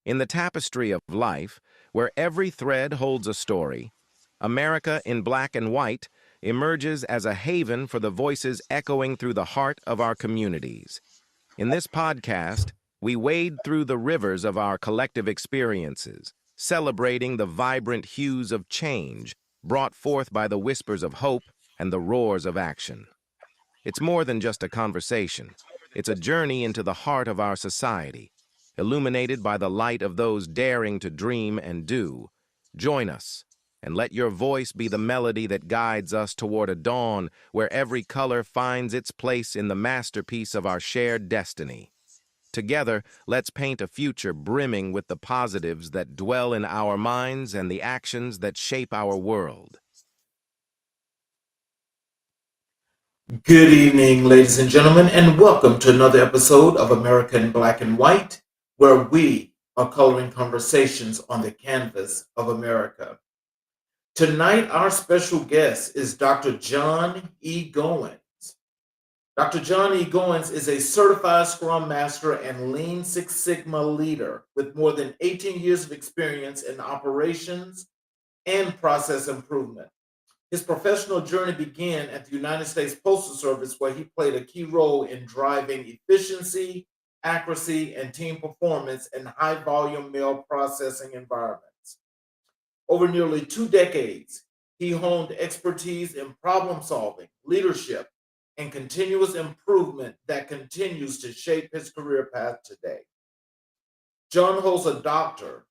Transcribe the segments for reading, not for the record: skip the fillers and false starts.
In the tapestry of life, where every thread holds a story, America in black and white emerges as a haven for the voices echoing through the heart of our communities. In this podcast, we wade through the rivers of our collective experiences, celebrating the vibrant hues of change brought forth by the whispers of hope and the roars of action. It's more than just a conversation. It's a journey into the heart of our society, illuminated by the light of those daring to dream and do. Join us, and let your voice be the melody that guides us toward a dawn where every color finds its place in the masterpiece of our shared destiny. Together, let's paint a future brimming with the positives that dwell in our minds and the actions that shape our world. Good evening, ladies and gentlemen, and welcome to another episode of America in Black and White, where we are coloring conversations on the canvas of America. Tonight, our special guest is Dr. John E. Goins. Dr. John E. Goins is a certified Scrum Master and Lean Six Sigma leader with more than 18 years of experience in operations and process improvement. His professional journey began at the United States Postal Service, where he played a key role in driving efficiency, accuracy, and team performance in high volume mail processing environments. Over nearly 2 decades, he honed expertise in problem solving, leadership, and continuous improvement that continues to shape his career path today. John holds a doctor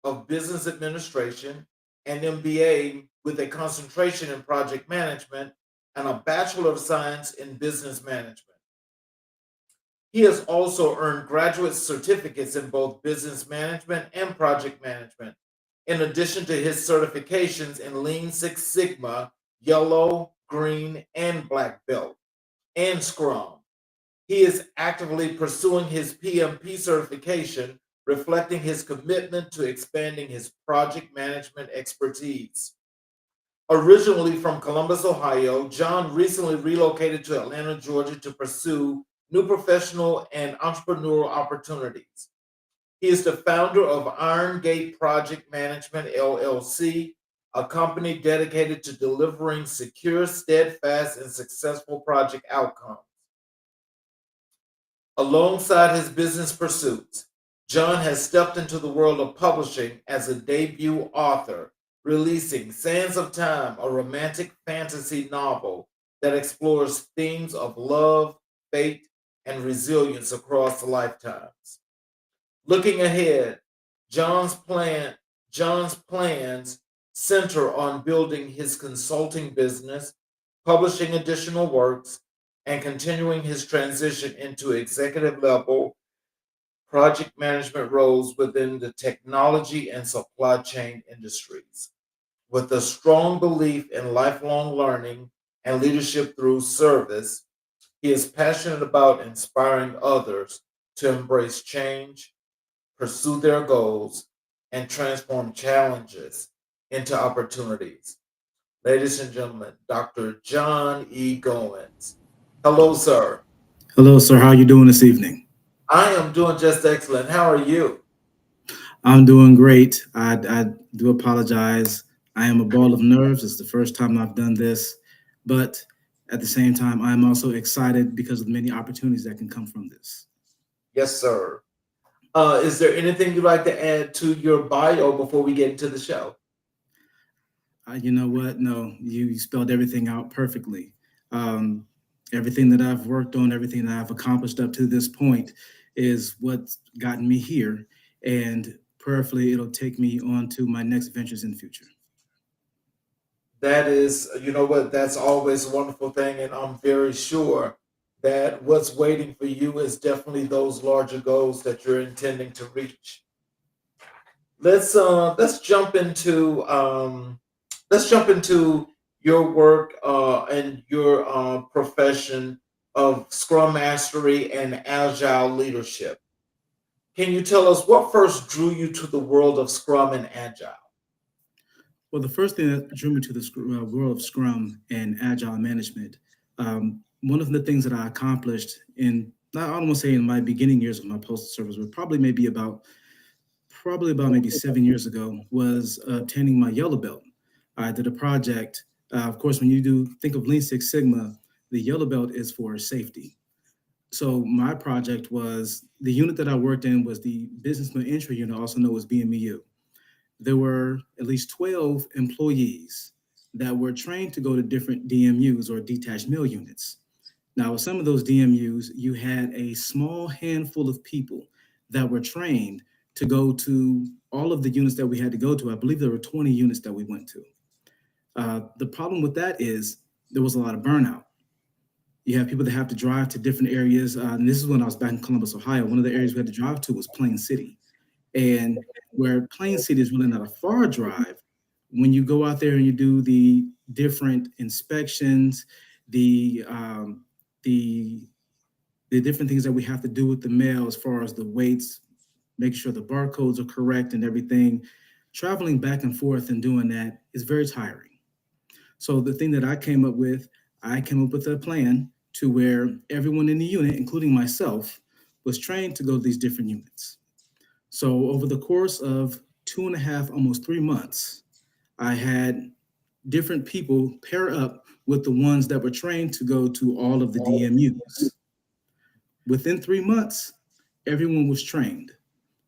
of business administration, an MBA with a concentration in project management, and a Bachelor of Science in business management. He has also earned graduate certificates in both business management and project management, in addition to his certifications in Lean Six Sigma, Yellow, Green, and Black Belt, and Scrum. He is actively pursuing his PMP certification, reflecting his commitment to expanding his project management expertise. Originally from Columbus, Ohio, John recently relocated to Atlanta, Georgia to pursue new professional and entrepreneurial opportunities. He is the founder of Iron Gate Project Management LLC, a company dedicated to delivering secure, steadfast, and successful project outcomes. Alongside his business pursuits, John has stepped into the world of publishing as a debut author, releasing Sands of Time, a romantic fantasy novel that explores themes of love, fate, and resilience across lifetimes. Looking ahead, John's plan John's plans center on building his consulting business, publishing additional works, and continuing his transition into executive level project management roles within the technology and supply chain industries. With a strong belief in lifelong learning and leadership through service, he is passionate about inspiring others to embrace change, pursue their goals, and transform challenges into opportunities. Ladies and gentlemen, Dr. John E. Goins. Hello, sir. Hello, sir. How are you doing this evening? I am doing just excellent. How are you? I'm doing great. I do apologize. I am a ball of nerves. It's the first time I've done this, but at the same time, I'm also excited because of the many opportunities that can come from this. Yes, sir. Is there anything you'd like to add to your bio before we get into the show? You know what? No, you spelled everything out perfectly. Um, Everything that I've worked on, everything that I've accomplished up to this point is what's gotten me here. And prayerfully, it'll take me on to my next ventures in the future. That is, you know what, that's always a wonderful thing. And I'm very sure that what's waiting for you is definitely those larger goals that you're intending to reach. Let's jump into your work and your profession of Scrum Mastery and Agile leadership. Can you tell us what first drew you to the world of Scrum and Agile? Well, the first thing that drew me to the world of Scrum and Agile management, one of the things that I accomplished in, I don't want to say in my beginning years of my postal service, but probably maybe about probably about maybe 7 years ago was obtaining my yellow belt. I did a project. Of course, when you do think of Lean Six Sigma, the yellow belt is for safety. So my project was the unit that I worked in was the business entry unit, also known as BMEU. There were at least 12 employees that were trained to go to different DMUs or detached mill units. Now, with some of those DMUs, you had a small handful of people that were trained to go to all of the units that we had to go to. I believe there were 20 units that we went to. The problem with that is there was a lot of burnout. You have people that have to drive to different areas. And this is when I was back in Columbus, Ohio. One of the areas we had to drive to was Plain City. And where Plain City is really not a far drive, when you go out there and you do the different inspections, the um, the the different things that we have to do with the mail as far as the weights, make sure the barcodes are correct and everything. Traveling back and forth and doing that is very tiring. So the thing that I came up with a plan to where everyone in the unit, including myself, was trained to go to these different units. So over the course of 2.5, almost 3 months, I had different people pair up with the ones that were trained to go to all of the DMUs. Within 3 months, everyone was trained.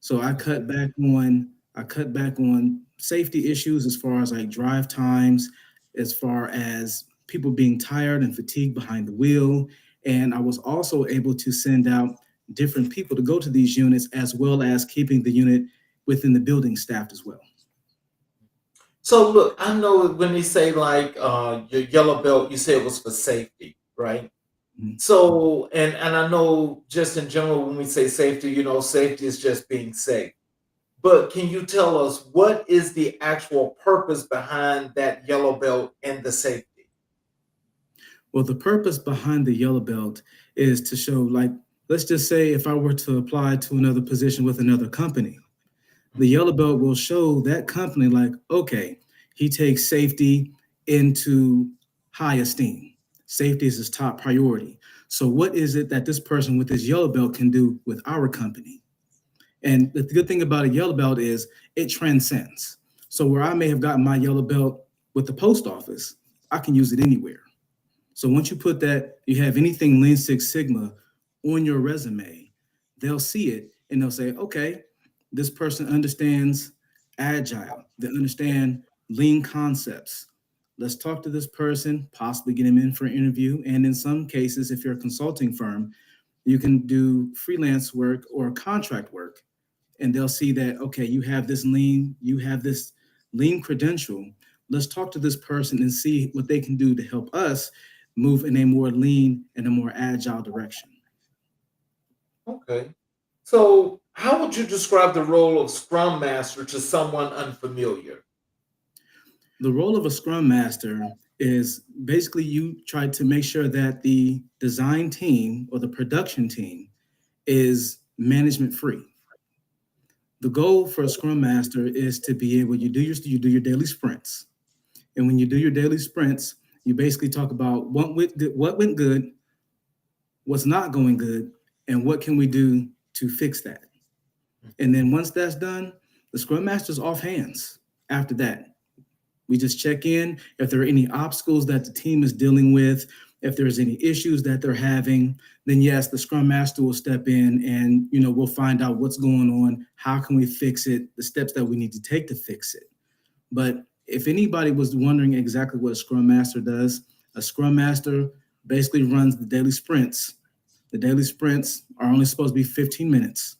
So I cut back on safety issues as far as like drive times, as far as people being tired and fatigued behind the wheel. And I was also able to send out different people to go to these units as well as keeping the unit within the building staffed as well. So look, I know when they say like your yellow belt, you say it was for safety, right? Mhm. So and I know just in general when we say safety, safety is just being safe. But can you tell us what is the actual purpose behind that yellow belt and the safety? Well, the purpose behind the yellow belt is to show, like, let's just say if I were to apply to another position with another company, the yellow belt will show that company, like, okay, he takes safety into high esteem. Safety is his top priority. So, what is it that this person with this yellow belt can do with our company? And the good thing about a yellow belt is it transcends. So, where I may have gotten my yellow belt with the post office, I can use it anywhere. So once you put that, you have anything Lean Six Sigma on your resume, they'll see it and they'll say, okay, this person understands agile, they understand lean concepts. Let's talk to this person, possibly get him in for an interview. And in some cases, if you're a consulting firm, you can do freelance work or contract work and they'll see that, okay, you have this lean credential. Let's talk to this person and see what they can do to help us move in a more lean and a more agile direction. Okay. So how would you describe the role of Scrum Master to someone unfamiliar? The role of a scrum master is basically you try to make sure that the design team or the production team is management free. The goal for a scrum master is to be able you do your daily sprints. And when you do your daily sprints, you basically talk about what went good, what's not going good, and what can we do to fix that. And then once that's done, the scrum master's off hands. After that, we just check in if there are any obstacles that the team is dealing with, if there's any issues that they're having, then yes, the scrum master will step in and we'll find out what's going on, how can we fix it, the steps that we need to take to fix it. But if anybody was wondering exactly what a scrum master does, a scrum master basically runs the daily sprints. The daily sprints are only supposed to be 15 minutes.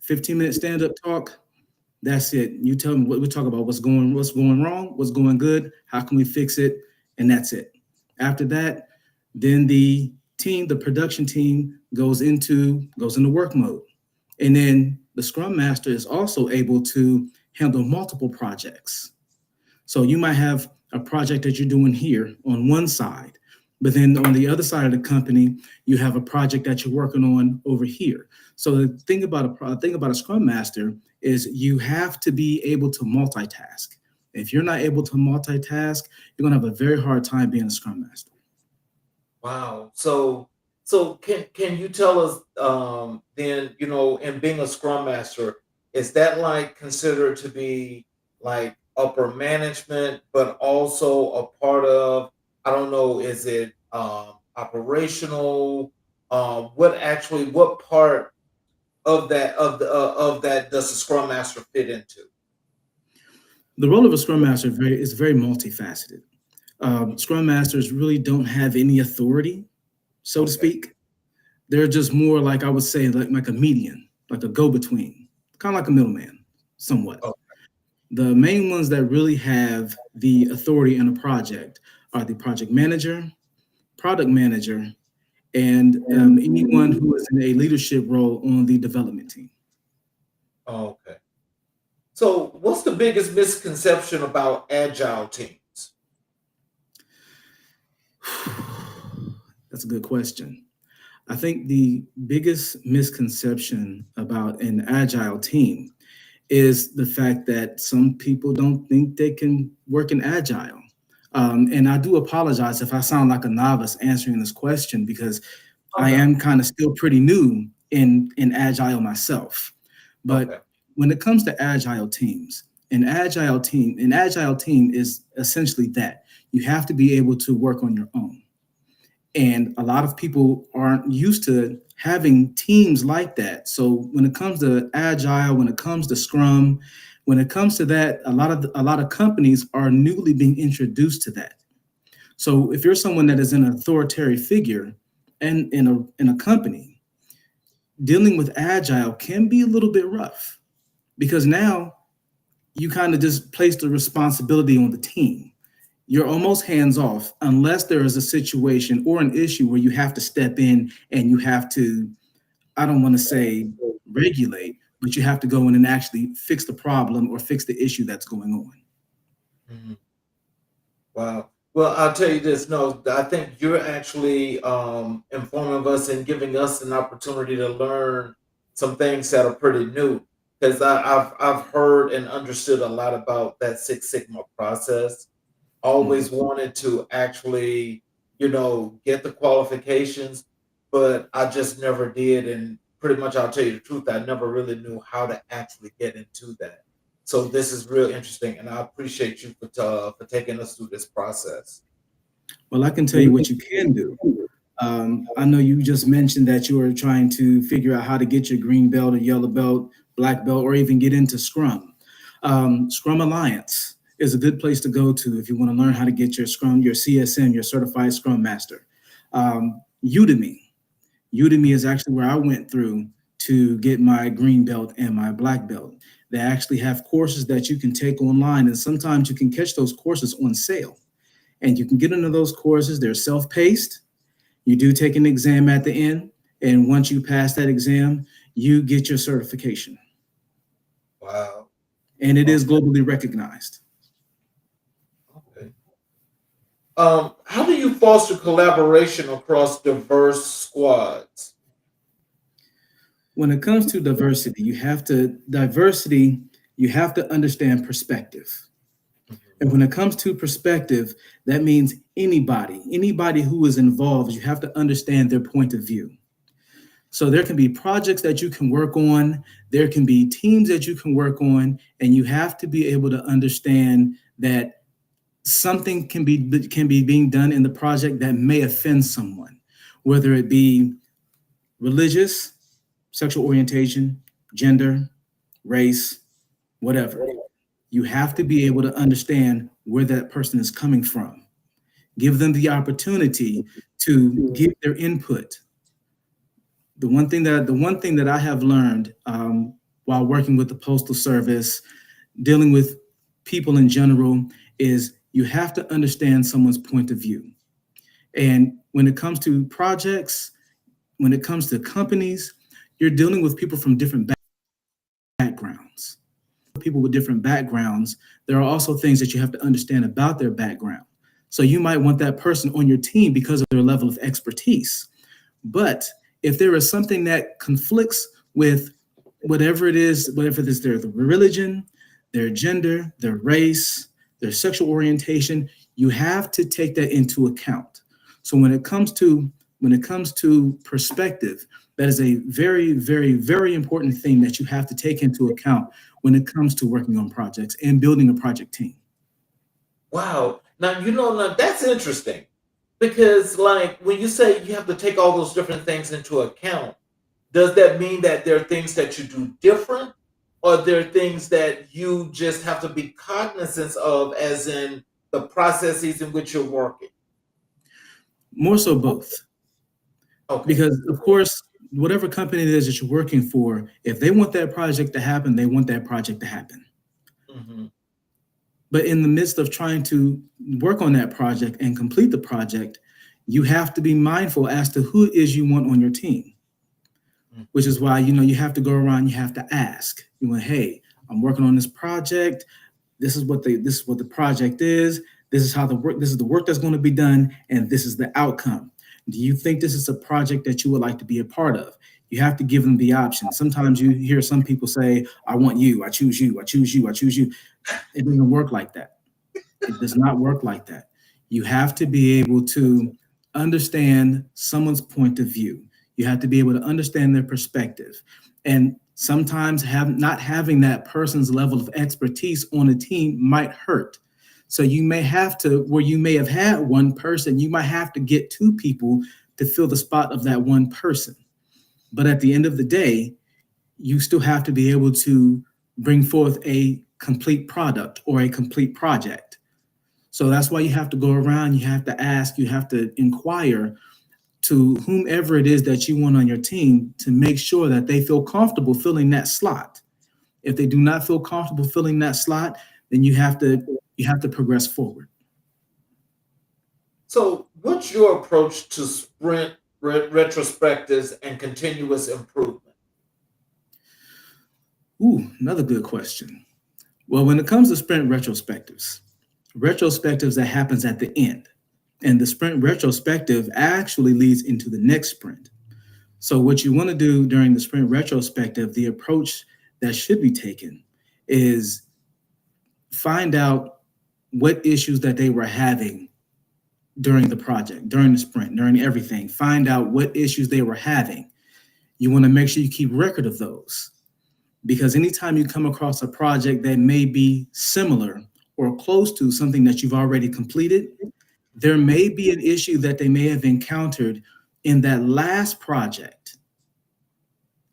15-minute stand-up talk, that's it. You tell me what we talk about, what's going wrong, what's going good, how can we fix it, and that's it. After that, then the production team goes into work mode. And then the scrum master is also able to handle multiple projects. So you might have a project that you're doing here on one side, but then on the other side of the company, you have a project that you're working on over here. So the thing about a scrum master is you have to be able to multitask. If you're not able to multitask, you're gonna have a very hard time being a scrum master. Wow. So can you tell us then, in being a Scrum Master, is that like considered to be like upper management, but also a part of, I don't know, is it operational? What part of that does the Scrum Master fit into? The role of a Scrum Master is very multifaceted. Scrum Masters really don't have any authority, so to Okay. speak. They're just more like, I would say, like a median, like a go-between, kind of like a middleman, somewhat. Oh, The main ones that really have the authority in a project are the project manager, product manager, and anyone who is in a leadership role on the development team. okay. So, what's the biggest misconception about agile teams? That's a good question. I think the biggest misconception about an agile team is the fact that some people don't think they can work in agile. And I do apologize if I sound like a novice answering this question because Oh I no. am kind of still pretty new in agile myself. But Okay. when it comes to agile teams, an agile team is essentially that you have to be able to work on your own. And a lot of people aren't used to having teams like that. So when it comes to agile, when it comes to Scrum, when it comes to that, a lot of companies are newly being introduced to that. So if you're someone that is an authoritarian figure and in a company, dealing with agile can be a little bit rough because now you kind of just place the responsibility on the team. You're almost hands off unless there is a situation or an issue where you have to step in and you have to, I don't want to say regulate, but you have to go in and actually fix the problem or fix the issue that's going on. Mhm. Wow. Well, I'll tell you this. No, I think you're actually informing us and giving us an opportunity to learn some things that are pretty new. Because I've heard and understood a lot about that Six Sigma process. Mhm. Always wanted to actually, get the qualifications, but I just never did. And pretty much, I'll tell you the truth, I never really knew how to actually get into that. So this is real interesting, and I appreciate you for taking us through this process. Well, I can tell you what you can do. I know you just mentioned that you were trying to figure out how to get your green belt or yellow belt, black belt, or even get into Scrum. Scrum Alliance is a good place to go to if you want to learn how to get your Scrum, your CSM, your Certified Scrum Master. Udemy. Udemy is actually where I went through to get my green belt and my black belt. They actually have courses that you can take online, and sometimes you can catch those courses on sale. And you can get into those courses. They're self-paced. You do take an exam at the end, and once you pass that exam, you get your certification, Wow. and it is Okay. globally recognized. Okay. How do you foster collaboration across diverse squads? When it comes to diversity, you have to understand perspective. Mhm. And when it comes to perspective, that means anybody who is involved, you have to understand their point of view. So there can be projects that you can work on, there can be teams that you can work on, and you have to be able to understand that something can be being done in the project that may offend someone, whether it be religious, sexual orientation, gender, race, whatever. You have to be able to understand where that person is coming from. Give them the opportunity to give their input. The one thing that I have learned while working with the postal service, dealing with people in general, is you have to understand someone's point of view. And when it comes to projects, when it comes to companies, you're dealing with people from different backgrounds. People with different backgrounds, there are also things that you have to understand about their background. So you might want that person on your team because of their level of expertise. But if there is something that conflicts with whatever it is their religion, their gender, their race, their sexual orientation, you have to take that into account. So when it comes to perspective, That is a very, very, very important thing that you have to take into account when it comes to working on projects and building a project team. Wow. Now, now that's interesting because, like, when you say you have to take all those different things into account, does that mean that there are things that you do different, or there are things that you just have to be cognizant of, as in the processes in which you're working? More so both. Okay. Because, of course, whatever company it is that you're working for, if they want that project to happen, they want that project to happen. Hmm. But in the midst of trying to work on that project and complete the project, you have to be mindful as to who it is you want on your team, which is why, you have to go around, you have to ask, hey, I'm working on this project. This is what the project is. This is the work that's going to be done, and this is the outcome. Do you think this is a project that you would like to be a part of? You have to give them the option. Sometimes you hear some people say, I want you, I choose you, I choose you, I choose you. It doesn't work like that. It does not work like that. You have to be able to understand someone's point of view. You have to be able to understand their perspective. And sometimes not having that person's level of expertise on a team might hurt. So you may have to, where you may have had one person, you might have to get two people to fill the spot of that one person. But at the end of the day, you still have to be able to bring forth a complete product or a complete project. So that's why you have to go around, you have to ask, you have to inquire to whomever it is that you want on your team to make sure that they feel comfortable filling that slot. If they do not feel comfortable filling that slot, then you have to progress forward. So, what's your approach to sprint retrospectives and continuous improvement? Ooh, another good question. Well, when it comes to sprint retrospectives that happens at the end, and the sprint retrospective actually leads into the next sprint. So what you want to do during the sprint retrospective, the approach that should be taken is find out what issues that they were having during the project, during the sprint, during everything. Find out what issues they were having. You want to make sure you keep record of those, because anytime you come across a project that may be similar or close to something that you've already completed, there may be an issue that they may have encountered in that last project.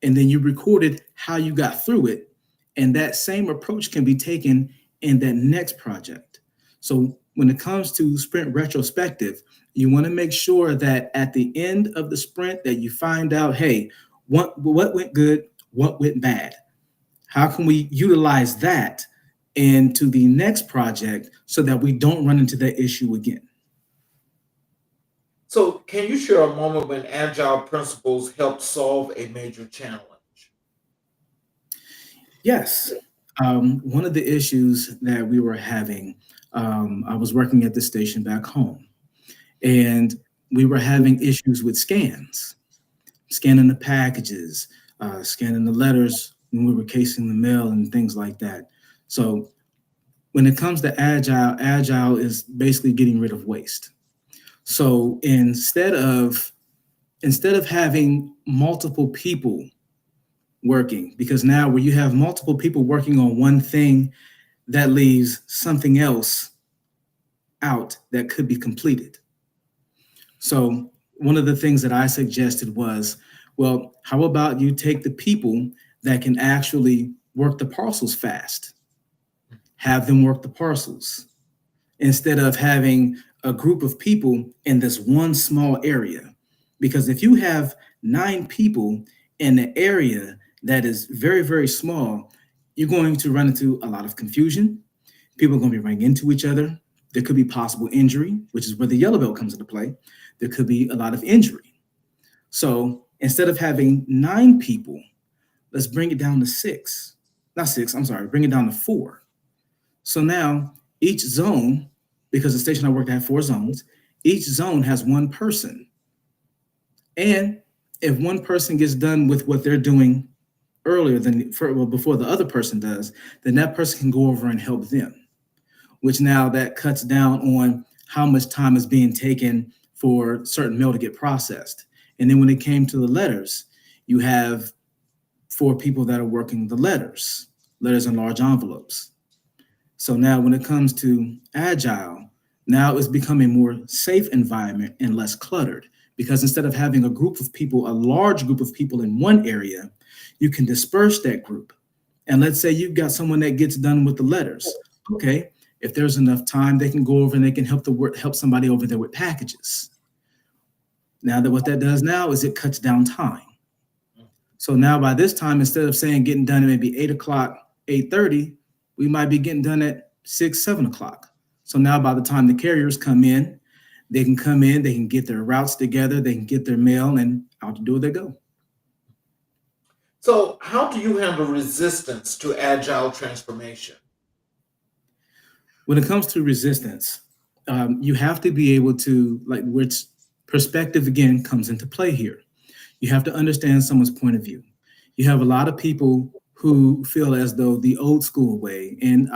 And then you recorded how you got through it. And that same approach can be taken in that next project. So when it comes to sprint retrospective, you want to make sure that at the end of the sprint that you find out, hey, what went good, what went bad? How can we utilize that into the next project so that we don't run into that issue again? So, can you share a moment when agile principles helped solve a major challenge? Yes. One of the issues that we were having, I was working at the station back home, and we were having issues with scanning the packages, scanning the letters when we were casing the mail and things like that. So when it comes to agile is basically getting rid of waste. So instead of having multiple people working, because now where you have multiple people working on one thing, that leaves something else out that could be completed. So one of the things that I suggested was, well, how about you take the people that can actually work the parcels fast, have them work the parcels, instead of having a group of people in this one small area. Because if you have 9 people in an area that is very, very small, you're going to run into a lot of confusion. People are going to be running into each other. There could be possible injury, which is where the yellow belt comes into play. There could be a lot of injury. So instead of having 9 people, let's bring it down to 6. Not 6, I'm sorry, bring it down to 4. So now each zone, because the station I worked at had 4 zones, each zone has 1 person. And if one person gets done with what they're doing earlier before the other person does, then that person can go over and help them, which now that cuts down on how much time is being taken for certain mail to get processed. And then when it came to the letters, You have 4 people that are working the letters in large envelopes. So now when it comes to agile, now it's becoming a more safe environment and less cluttered, because instead of having a group of people, a large group of people in one area, you can disperse that group. And let's say you've got someone that gets done with the letters. Okay, if there's enough time, they can go over and they can help somebody over there with packages. Now that what that does now is it cuts down time. So now by this time, instead of saying getting done at maybe 8 o'clock, 8:30, we might be getting done at 6, 7 o'clock. So now by the time the carriers come in, they can get their routes together, they can get their mail, and out the door they go. So, how do you handle resistance to agile transformation? When it comes to resistance, you have to be able to, like, which perspective again comes into play here. You have to understand someone's point of view. You have a lot of people who feel as though the old school way, and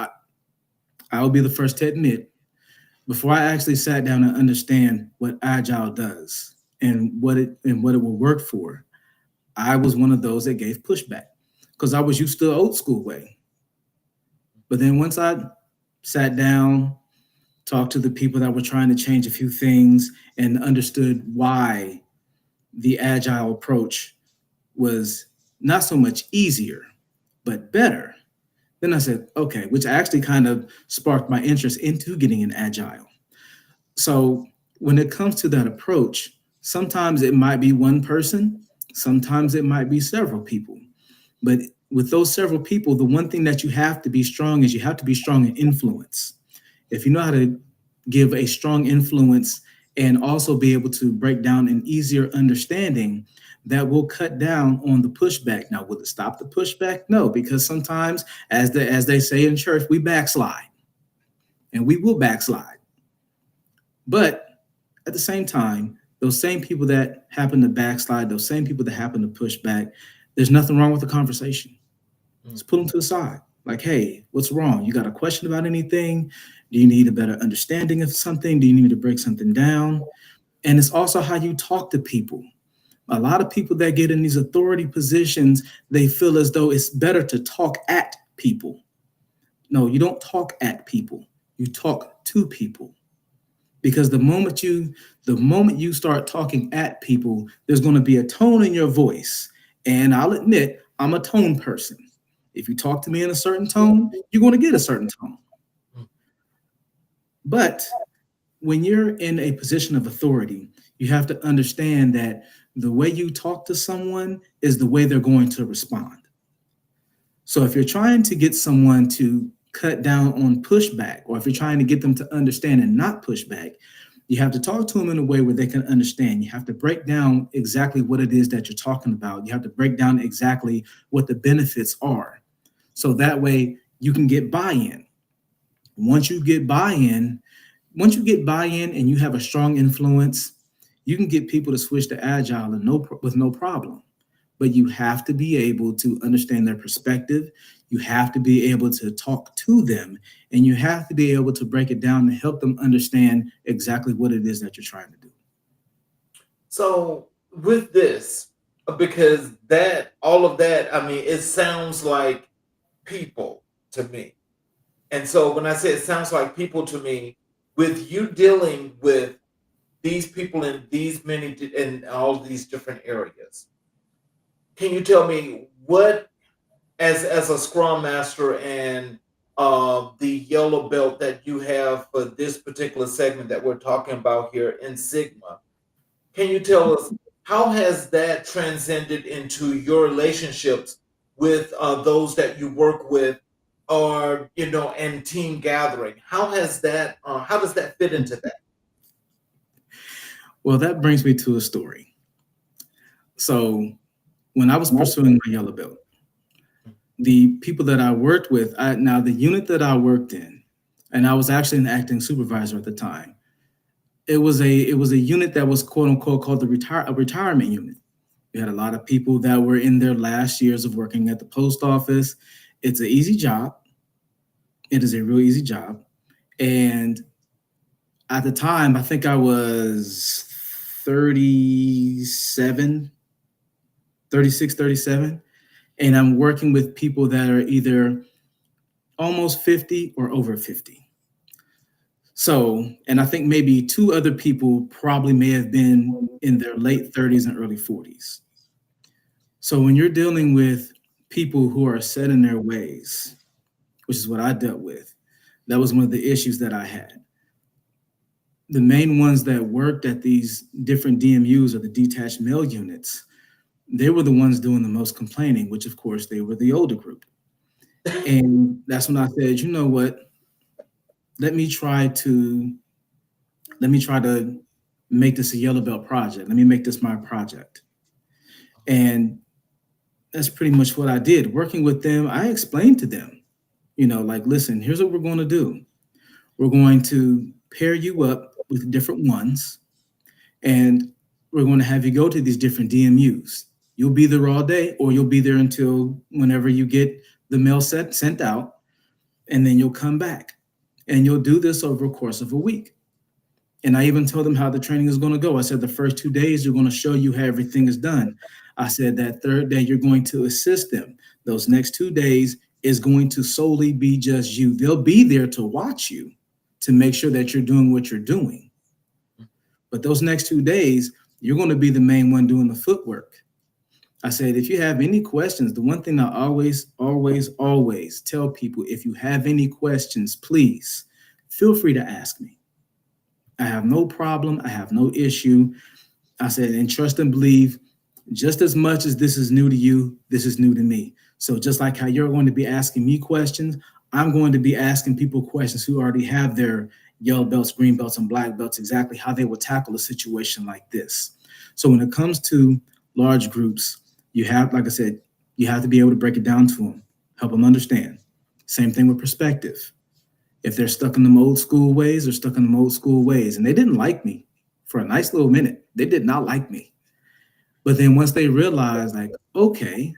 I'll be the first to admit, before I actually sat down and understand what agile does and what it will work for, I was one of those that gave pushback because I was used to the old school way. But then once I sat down, talked to the people that were trying to change a few things, and understood why the agile approach was not so much easier, but better. Then I said, okay, which actually kind of sparked my interest into getting an agile. So when it comes to that approach, sometimes it might be one person, sometimes it might be several people. But with those several people, the one thing that you have to be strong is you have to be strong in influence. If you know how to give a strong influence and also be able to break down an easier understanding, that will cut down on the pushback. Now, will it stop the pushback? No, because sometimes, as they say in church, we backslide, and we will backslide. But at the same time, those same people that happen to backslide, those same people that happen to push back, there's nothing wrong with the conversation. Just pull them to the side. Like, hey, what's wrong? You got a question about anything? Do you need a better understanding of something? Do you need me to break something down? And it's also how you talk to people. A lot of people that get in these authority positions, they feel as though it's better to talk at people. No, you don't talk at people. You talk to people. Because the moment you start talking at people, there's going to be a tone in your voice. And I'll admit, I'm a tone person. If you talk to me in a certain tone, you're going to get a certain tone. But when you're in a position of authority, you have to understand that the way you talk to someone is the way they're going to respond. So if you're trying to get someone to cut down on pushback, or if you're trying to get them to understand and not push back, you have to talk to them in a way where they can understand. You have to break down exactly what it is that you're talking about. You have to break down exactly what the benefits are. So that way you can get buy-in. Once you get buy-in and you have a strong influence, you can get people to switch to agile with no problem. But you have to be able to understand their perspective. You have to be able to talk to them, and you have to be able to break it down and help them understand exactly what it is that you're trying to do. So with this, because all of that, I mean, it sounds like people to me. And so when I say it sounds like people to me, with you dealing with these people in all these different areas, can you tell me what, as a Scrum Master and the yellow belt that you have for this particular segment that we're talking about here in Sigma, can you tell us how has that transcended into your relationships with those that you work with, or and team gathering? How has that? How does that fit into that? Well, that brings me to a story. So when I was pursuing my yellow belt, the people that I worked with, now the unit that I worked in, and I was actually an acting supervisor at the time. It was a unit that was quote unquote called a retirement unit. We had a lot of people that were in their last years of working at the post office. It's an easy job. It is a real easy job. And at the time, I think I was 37, 36, 37, and I'm working with people that are either almost 50 or over 50. So, and I think maybe two other people probably may have been in their late 30s and early 40s. So when you're dealing with people who are set in their ways, which is what I dealt with, that was one of the issues that I had. The main ones that worked at these different DMUs or the detached mail units, they were the ones doing the most complaining, which of course they were the older group. And that's when I said, you know what? Let me try to make this a yellow belt project. Let me make this my project. And that's pretty much what I did. Working with them, I explained to them, like, listen, here's what we're going to do. We're going to pair you up with different ones, and we're going to have you go to these different DMUs. You'll be there all day, or you'll be there until whenever you get the mail sent out, and then you'll come back. And you'll do this over a course of a week. And I even told them how the training is going to go. I said the first 2 days, you're going to show you how everything is done. I said that third day, you're going to assist them. Those next 2 days is going to solely be just you. They'll be there to watch you, to make sure that you're doing what you're doing. But those next 2 days, you're going to be the main one doing the footwork. I said, if you have any questions, the one thing I always tell people, if you have any questions, please feel free to ask me. I have no problem. I have no issue. I said, and trust and believe, just as much as this is new to you, this is new to me. So just like how you're going to be asking me questions, I'm going to be asking people questions who already have their yellow belts, green belts, and black belts, exactly how they would tackle a situation like this. So when it comes to large groups, you have, like I said, you have to be able to break it down to them, help them understand. Same thing with perspective. If they're stuck in them old school ways, they're stuck in them old school ways. And they didn't like me for a nice little minute. They did not like me. But then once they realize, like, okay,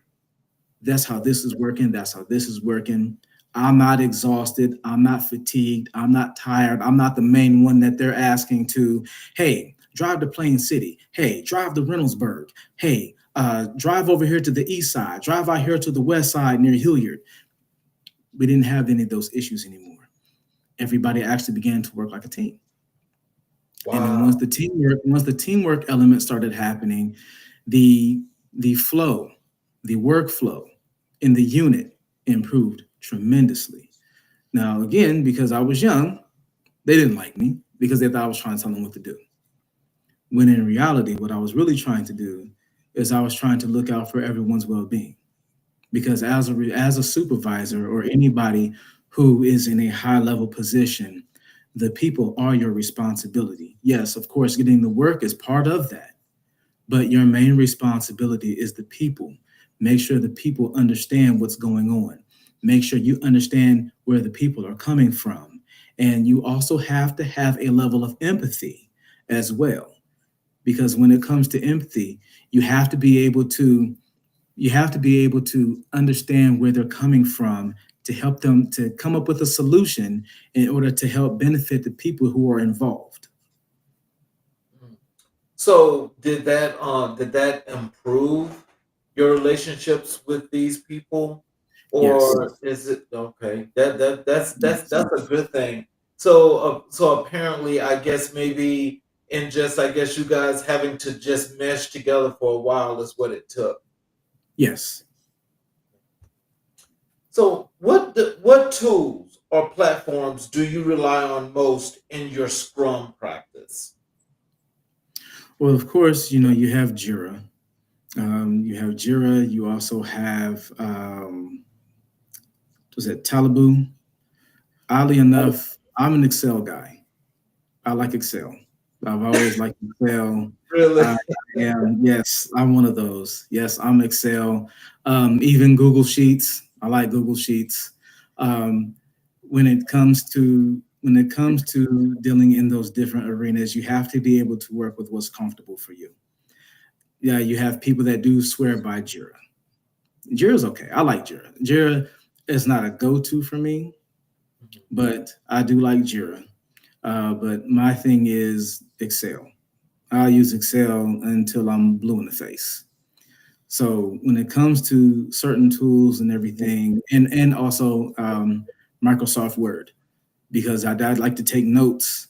that's how this is working. That's how this is working. I'm not exhausted. I'm not fatigued. I'm not tired. I'm not the main one that they're asking to, hey, drive to Plain City. Hey, drive to Reynoldsburg. Hey, drive over here to the east side. Drive out here to the west side near Hilliard. We didn't have any of those issues anymore. Everybody actually began to work like a team. Wow. And then once the teamwork element started happening, the flow, the workflow in the unit improved tremendously. Now, again, because I was young, they didn't like me because they thought I was trying to tell them what to do. When in reality, what I was really trying to do is I was trying to look out for everyone's well-being. Because as a supervisor or anybody who is in a high-level position, the people are your responsibility. Yes, of course, getting the work is part of that. But your main responsibility is the people. Make sure the people understand what's going on. Make sure you understand where the people are coming from. And you also have to have a level of empathy as well. Because when it comes to empathy, you have to be able to understand where they're coming from to help them to come up with a solution in order to help benefit the people who are involved. So did that improve your relationships with these people, or Yes. is it okay? That's a good thing. So apparently, I guess maybe in just I guess you guys having to just mesh together for a while is what it took. Yes. So what tools or platforms do you rely on most in your Scrum practice? Well, of course, you have Jira. You have Jira. You also have, was it Talibu? Oddly enough, I'm an Excel guy. I like Excel. I've always liked Excel. Really? Yes, I'm one of those. Yes, I'm Excel. Even Google Sheets. I like Google Sheets. Um, when it comes to dealing in those different arenas, you have to be able to work with what's comfortable for you. Yeah, you have people that do swear by Jira. Jira's okay. I like Jira. Jira is not a go-to for me, but I do like Jira. But my thing is Excel. I'll use Excel until I'm blue in the face. So when it comes to certain tools and everything, and also Microsoft Word, because I'd like to take notes,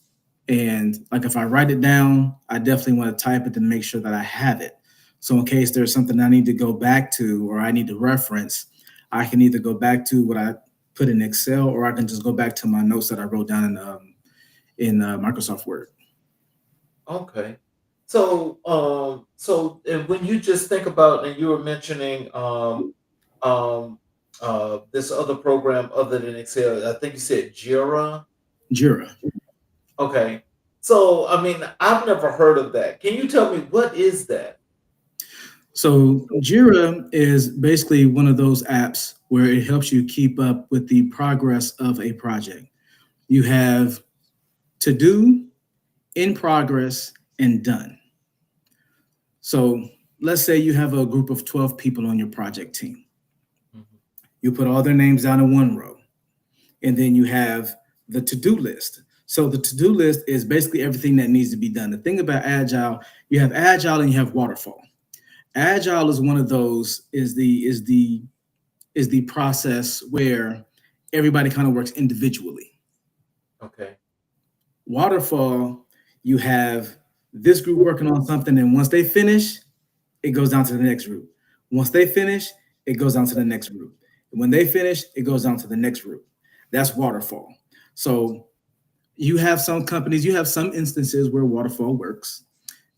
and like if I write it down, I definitely want to type it to make sure that I have it. So in case there's something I need to go back to or I need to reference, I can either go back to what I put in Excel, or I can just go back to my notes that I wrote down in Microsoft Word. Okay. So, and when you just think about, and you were mentioning, um, this other program other than Excel, I think you said Jira. Jira. Okay. So, I mean, I've never heard of that. Can you tell me what is that? So Jira is basically one of those apps where it helps you keep up with the progress of a project. You have to do, in progress, and done. So let's say you have a group of 12 people on your project team. Mhm. You put all their names down in one row, and then you have the to-do list. So the to-do list is basically everything that needs to be done. The thing about Agile, you have Agile and you have Waterfall. Agile is one of those, is the process where everybody kind of works individually. Okay. Waterfall, you have this group working on something, and once they finish, it goes down to the next group. Once they finish, it goes down to the next group. When they finish, it goes down to the next group. That's waterfall. So you have some companies, you have some instances where waterfall works,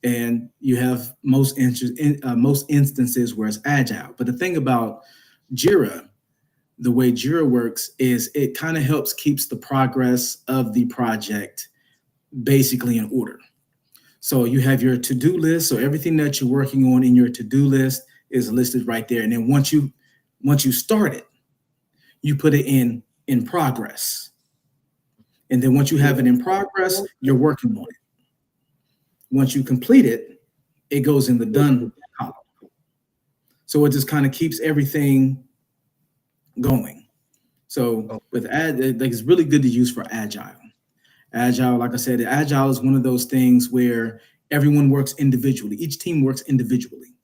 and you have most instances where it's agile. But the thing about Jira, the way Jira works is it kind of helps keeps the progress of the project basically in order. So you have your to-do list. So everything that you're working on in your to-do list is listed right there. And then once you start it, you put it in progress. And then once you have it in progress, you're working on it. Once you complete it, it goes in the done column. So it just kind of keeps everything going. So Oh, with like it's really good to use for agile. Agile, like I said, agile is one of those things where everyone works individually. Each team works individually.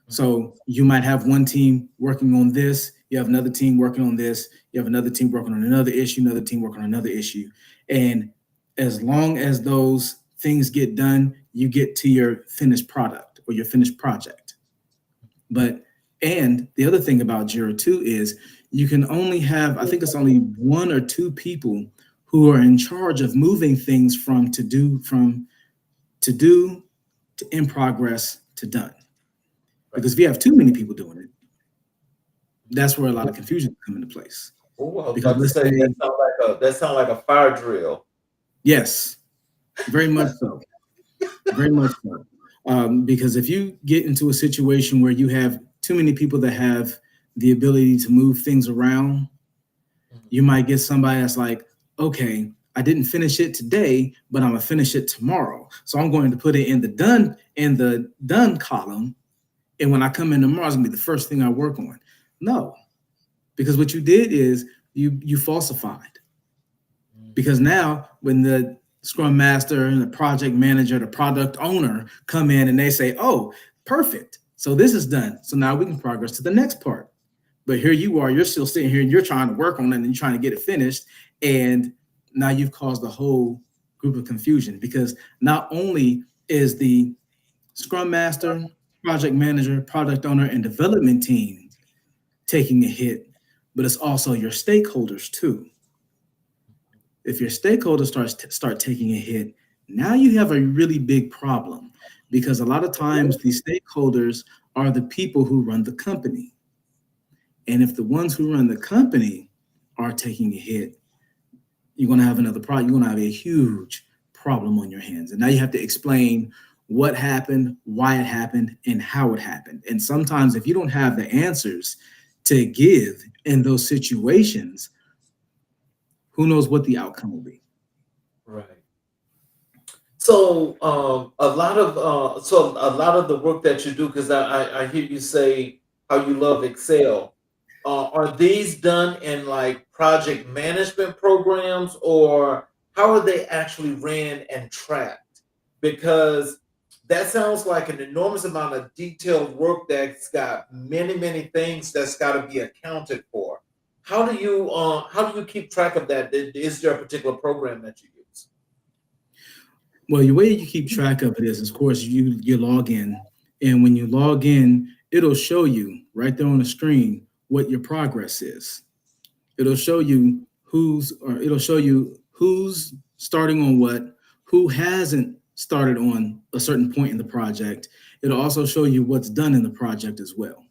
mhm. So you might have one team working on this, you have another team working on this, you have another team working on another issue, another team working on another issue. And as long as those things get done, you get to your finished product or your finished project. But and the other thing about Jira too is you can only have, I think it's only one or two people who are in charge of moving things from to do to in progress to done. Right. Because if you have too many people doing it, that's where a lot of confusion come into place. Oh, I was Because about to let's say say, that sound like a fire drill. yes, very much so, very much so. Because if you get into a situation where you have too many people that have the ability to move things around, Mhm. you might get somebody that's like, okay, I didn't finish it today, but I'm gonna finish it tomorrow. So I'm going to put it in the done column, and when I come in tomorrow, it's gonna be the first thing I work on. No, because what you did is you falsified. Mhm. Because now when the scrum master and the project manager, the product owner come in and they say, oh, perfect, so this is done, so now we can progress to the next part. But here you are, you're still sitting here and you're trying to work on it and you're trying to get it finished, and now you've caused a whole group of confusion, because not only is the scrum master, project manager, product owner, and development team taking a hit, but it's also your stakeholders too. If your stakeholders start taking a hit, now you have a really big problem, because a lot of times these stakeholders are the people who run the company. And if the ones who run the company are taking a hit, you're going to have another problem. You're going to have a huge problem on your hands. And now you have to explain what happened, why it happened, and how it happened. And sometimes if you don't have the answers to give in those situations, who knows what the outcome will be. Right. So, a lot of the work that you do, because I hear you say how you love Excel. Are these done in like project management programs, or how are they actually ran and tracked? Because That sounds like an enormous amount of detailed work that's got many, many things that's got to be accounted for. How do you keep track of that? Is there a particular program that you use? Well, the way you keep track of it is, of course, you log in, and when you log in, it'll show you right there on the screen what your progress is. It'll show you who's starting on what, who hasn't started on a certain point in the project. It'll also show you what's done in the project as well.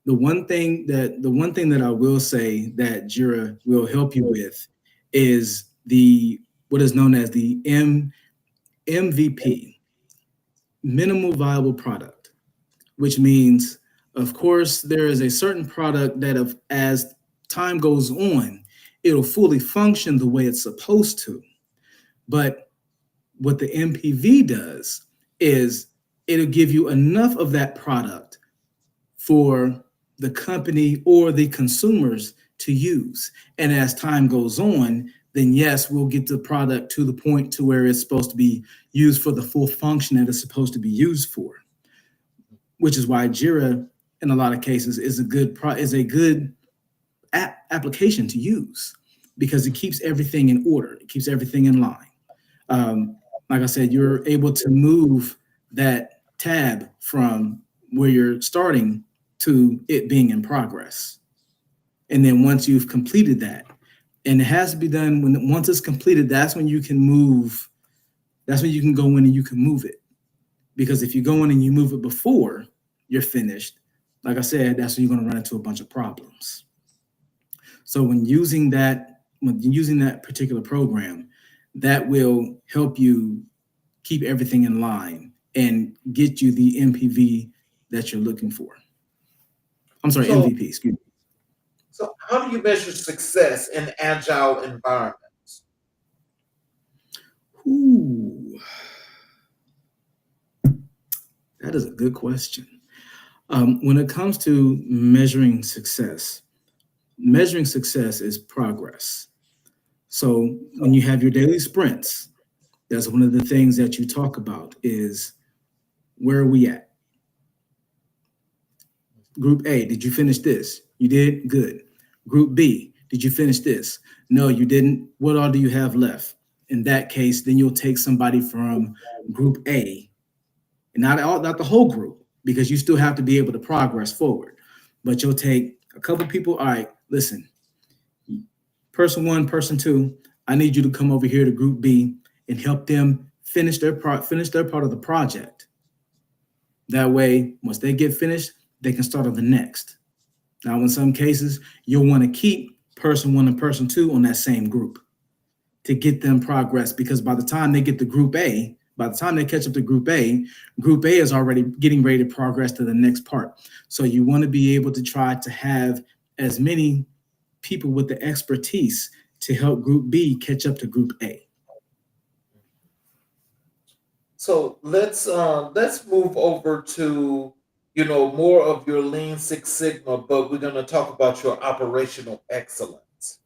The one thing that I will say that Jira will help you with is the what is known as the MVP, minimal viable product, which means, of course, there is a certain product that, as time goes on, it'll fully function the way it's supposed to. But what the MPV does is it'll give you enough of that product for the company or the consumers to use. And as time goes on, then yes, we'll get the product to the point to where it's supposed to be used for the full function that it's supposed to be used for. Which is why Jira, in a lot of cases, is a good application to use because it keeps everything in order. It keeps everything in line. Like I said, you're able to move that tab from where you're starting to it being in progress. And then once you've completed that, and it has to be done once it's completed, that's when you can go in and you can move it. Because if you go in and you move it before you're finished, like I said, that's when you're going to run into a bunch of problems. So when using that particular program, that will help you keep everything in line and get you the MPV that you're looking for. I'm sorry, So, MVP, excuse me. so how do you measure success in agile environments? Ooh, that is a good question. When it comes to measuring success is progress. So when you have your daily sprints, that's one of the things that you talk about is where are we at? Group A, did you finish this? You did? Good. Group B, did you finish this? No, you didn't. What all do you have left? In that case, then you'll take somebody from group A, and not the whole group, because you still have to be able to progress forward. But you'll take a couple people. All right, listen, person one, person two, I need you to come over here to group B and help them finish their part of the project. That way, once they get finished, they can start on the next. Now, in some cases, you'll want to keep person one and person two on that same group to get them progress, because by the time they get to group A, by the time they catch up to group A is already getting ready to progress to the next part. So you want to be able to try to have as many people with the expertise to help group B catch up to group A. So let's move over to more of your Lean Six Sigma, but we're going to talk about your operational excellence.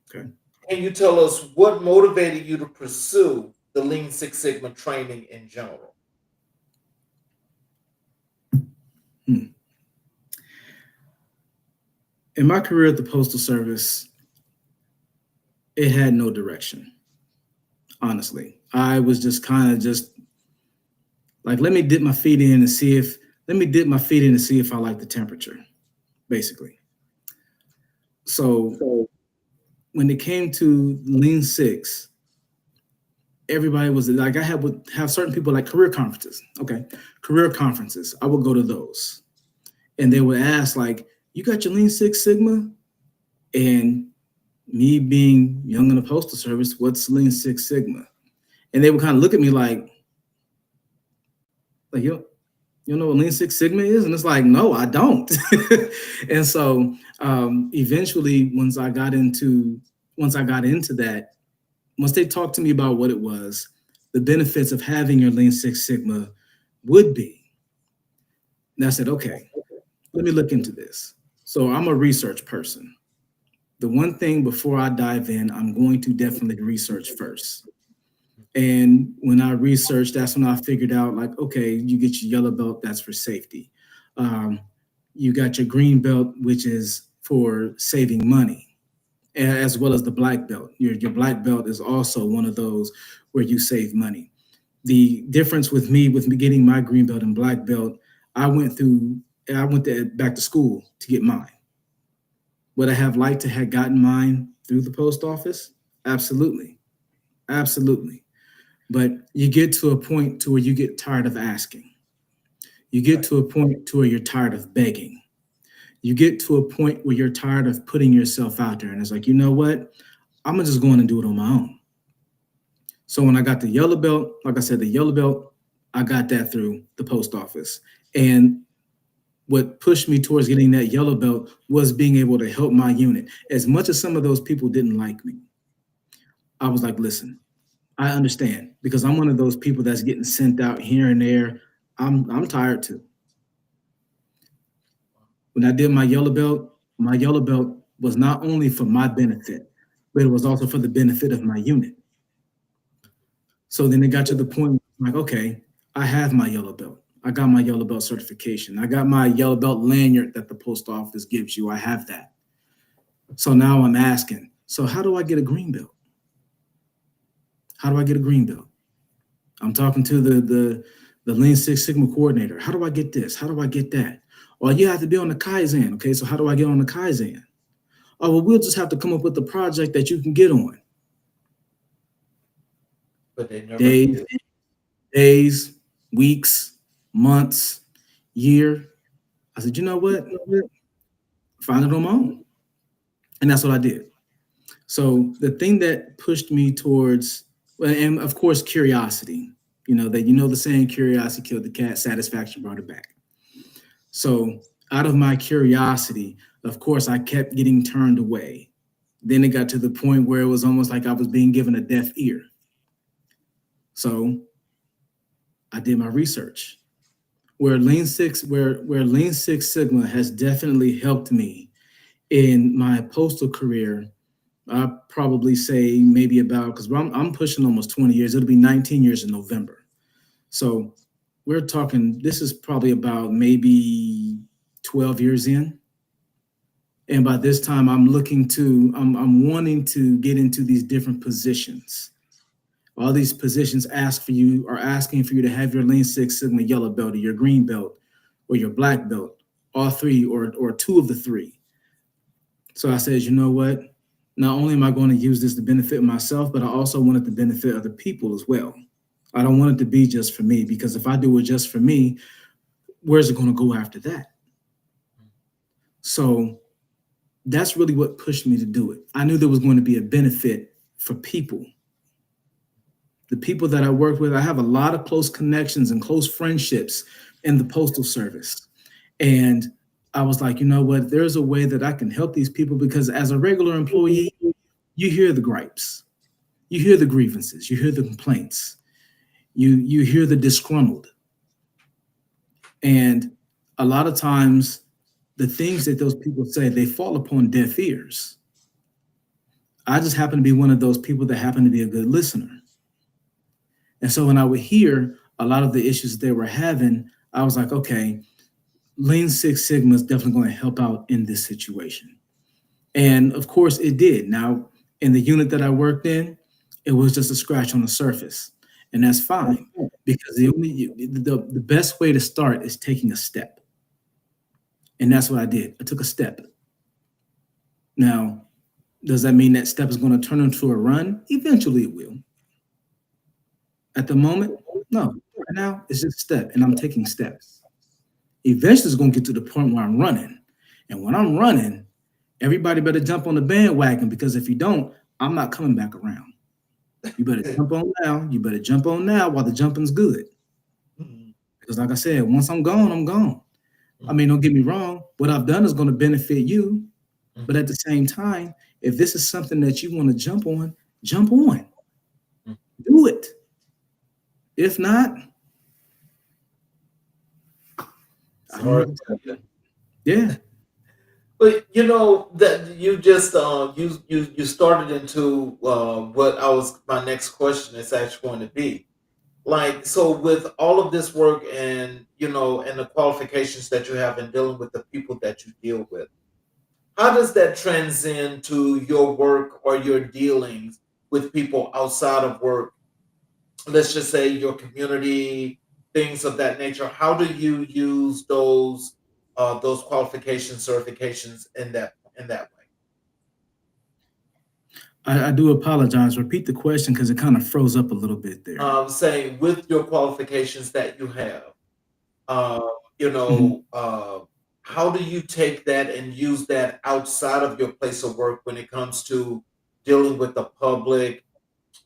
Okay. Can you tell us what motivated you to pursue the Lean Six Sigma training in general? In my career at the Postal Service, it had no direction. Honestly, I was just kind of just like, let me dip my feet in and see if I like the temperature, basically. So when it came to Lean Six, everybody was like, would have certain people like career conferences. Okay, career conferences. I would go to those, and they would ask like, "You got your Lean Six Sigma?" And me being young in the Postal Service, what's Lean Six Sigma? And they would kind of look at me like you know what Lean Six Sigma is? And it's like, no, I don't. And so eventually, once I got into that, once they talked to me about what it was, the benefits of having your Lean Six Sigma would be, and I said, okay, let me look into this. So I'm a research person. The one thing before I dive in, I'm going to definitely research first. And when I researched, that's when I figured out, like, okay, you get your yellow belt, that's for safety. Um, you got your green belt, which is for saving money, as well as the black belt. Your black belt is also one of those where you save money. The difference with me getting my green belt and black belt, I went through, I went back to school to get mine. Would I have liked to have gotten mine through the post office? Absolutely, absolutely. But you get to a point to where you get tired of asking. You get Right. to a point to where you're tired of begging. You get to a point where you're tired of putting yourself out there. And it's like, you know what? I'm gonna just go in and do it on my own. So when I got the yellow belt, like I said, the yellow belt, I got that through the post office. And what pushed me towards getting that yellow belt was being able to help my unit. As much as some of those people didn't like me, I was like, listen, I understand because I'm one of those people that's getting sent out here and there. I'm tired too. When I did my yellow belt was not only for my benefit, but it was also for the benefit of my unit. So then it got to the point like, okay, I have my yellow belt. I got my yellow belt certification. I got my yellow belt lanyard that the post office gives you. I have that. So now I'm asking, so how do I get a green belt? How do I get a green belt? I'm talking to the Lean Six Sigma coordinator. How do I get this? How do I get that? Well, you have to be on the Kaizen. Okay, so how do I get on the Kaizen? Oh, well, we'll just have to come up with the project that you can get on. But they never Days, did. days, weeks, months, year. I said, you know what? Find it on my own. And that's what I did. So the thing that pushed me towards, well, and of course, curiosity. The saying, curiosity killed the cat, satisfaction brought it back. So out of my curiosity, of course, I kept getting turned away. Then it got to the point where it was almost like I was being given a deaf ear. So I did my research. Where Lean Six Sigma has definitely helped me in my postal career, I probably say maybe about, because I'm pushing almost 20 years. It'll be 19 years in November. So we're talking, this is probably about maybe 12 years in. And by this time, I'm wanting to get into these different positions. All these positions are asking for you to have your Lean Six Sigma yellow belt or your green belt or your black belt, all three or two of the three. So I said, you know what? Not only am I going to use this to benefit myself, but I also want it to benefit other people as well. I don't want it to be just for me, because if I do it just for me, where's it going to go after that? So that's really what pushed me to do it. I knew there was going to be a benefit for people. The people that I work with, I have a lot of close connections and close friendships in the Postal Service. And I was like, you know what? There's a way that I can help these people, because as a regular employee, you hear the gripes, you hear the grievances, you hear the complaints, you hear the disgruntled. And a lot of times the things that those people say, they fall upon deaf ears. I just happen to be one of those people that happen to be a good listener. And so when I would hear a lot of the issues they were having, I was like, okay, Lean Six Sigma is definitely going to help out in this situation. And of course it did. Now, in the unit that I worked in, it was just a scratch on the surface. And that's fine, because the best way to start is taking a step. And that's what I did. I took a step. Now, does that mean that step is going to turn into a run? Eventually it will. At the moment, no. Right now, it's just a step, and I'm taking steps. Eventually, it's going to get to the point where I'm running. And when I'm running, everybody better jump on the bandwagon, because if you don't, I'm not coming back around. You better jump on now. You better jump on now while the jumping's good. Because like I said, once I'm gone, I'm gone. I mean, don't get me wrong. What I've done is going to benefit you. But at the same time, if this is something that you want to jump on, jump on. Do it. If not, I don't know. Yeah. But you know that you just you started into what I was my next question is actually going to be. Like, so with all of this work and and the qualifications that you have in dealing with the people that you deal with, how does that transcend to your work or your dealings with people outside of work? Let's just say your community, things of that nature. How do you use those qualifications, certifications in that way? I do apologize. Repeat the question because it kind of froze up a little bit there. Saying with your qualifications that you have, uh, Mhm. how do you take that and use that outside of your place of work when it comes to dealing with the public,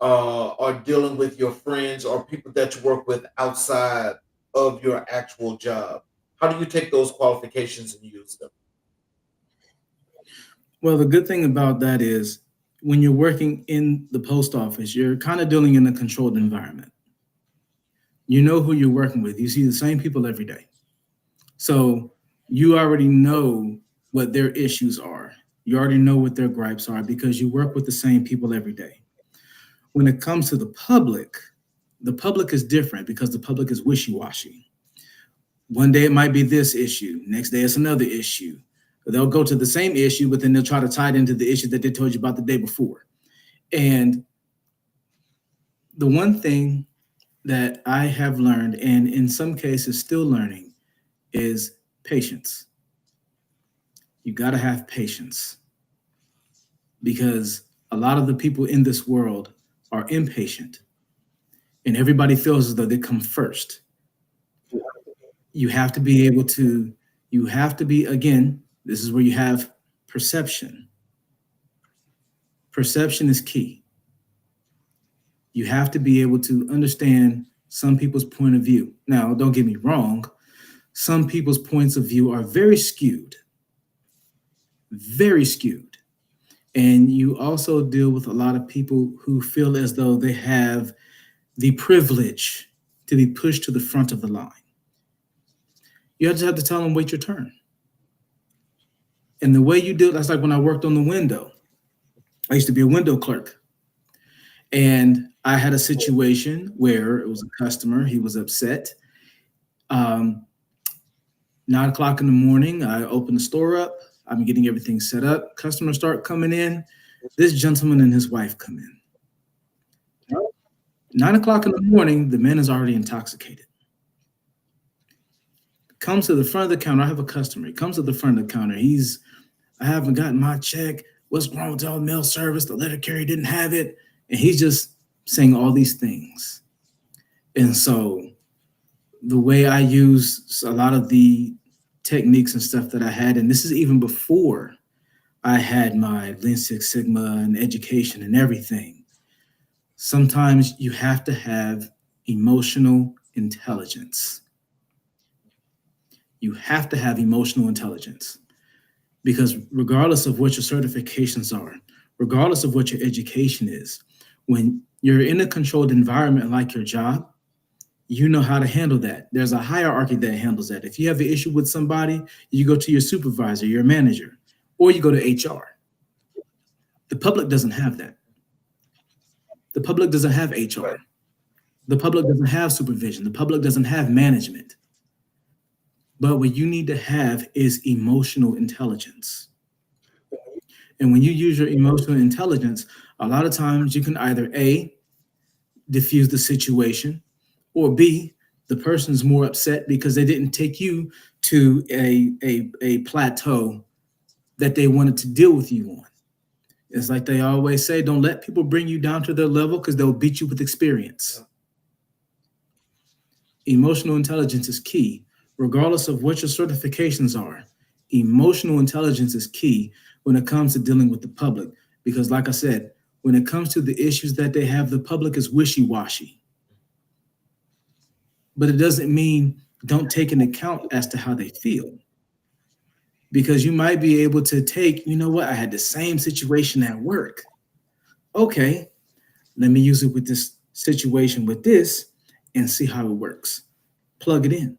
or dealing with your friends or people that you work with outside of your actual job? How do you take those qualifications and use them? Well, the good thing about that is when you're working in the post office, you're kind of dealing in a controlled environment. You know who you're working with. You see the same people every day. So you already know what their issues are. You already know what their gripes are because you work with the same people every day. When it comes to the public is different because the public is wishy washy. One day it might be this issue, next day it's another issue. They'll go to the same issue, but then they'll try to tie it into the issue that they told you about the day before. And the one thing that I have learned, and in some cases still learning, is patience. You got to have patience because a lot of the people in this world are impatient and everybody feels as though they come first. You have to be able to, you have to be, again, this is where you have perception. Perception is key. You have to be able to understand some people's point of view. Now, don't get me wrong, some people's points of view are very skewed, very skewed. And you also deal with a lot of people who feel as though they have the privilege to be pushed to the front of the line. You just have to tell them, wait your turn. And the way you do it, that's like when I worked on the window. I used to be a window clerk. And I had a situation where it was a customer, he was upset. Um, 9 o'clock in the morning, I open the store up. I'm getting everything set up. Customers start coming in. This gentleman and his wife come in. 9 o'clock in the morning, the man is already intoxicated. Comes to the front of the counter. I have a customer. He comes to the front of the counter. I haven't gotten my check. What's wrong with our mail service? The letter carrier didn't have it. And he's just saying all these things. And so the way I use a lot of the techniques and stuff that I had, and this is even before I had my Lean Six Sigma and education and everything. Sometimes you have to have emotional intelligence. You have to have emotional intelligence because regardless of what your certifications are, regardless of what your education is, when you're in a controlled environment like your job, you know how to handle that. There's a hierarchy that handles that. If you have an issue with somebody, you go to your supervisor, your manager, or you go to HR. The public doesn't have that. The public doesn't have Right. HR. The public doesn't have supervision. The public doesn't have management. But what you need to have is emotional intelligence. And when you use your emotional intelligence, a lot of times you can either A, diffuse the situation, or B, the person's more upset because they didn't take you to a plateau that they wanted to deal with you on. It's like they always say, don't let people bring you down to their level because they'll beat you with experience. Emotional intelligence is key, regardless of what your certifications are. Emotional intelligence is key when it comes to dealing with the public. Because, like I said, when it comes to the issues that they have, the public is wishy washy. But it doesn't mean don't take into account as to how they feel. Because you might be able to take, you know what, I had the same situation at work. Okay, let me use it with this situation with this and see how it works. Plug it in.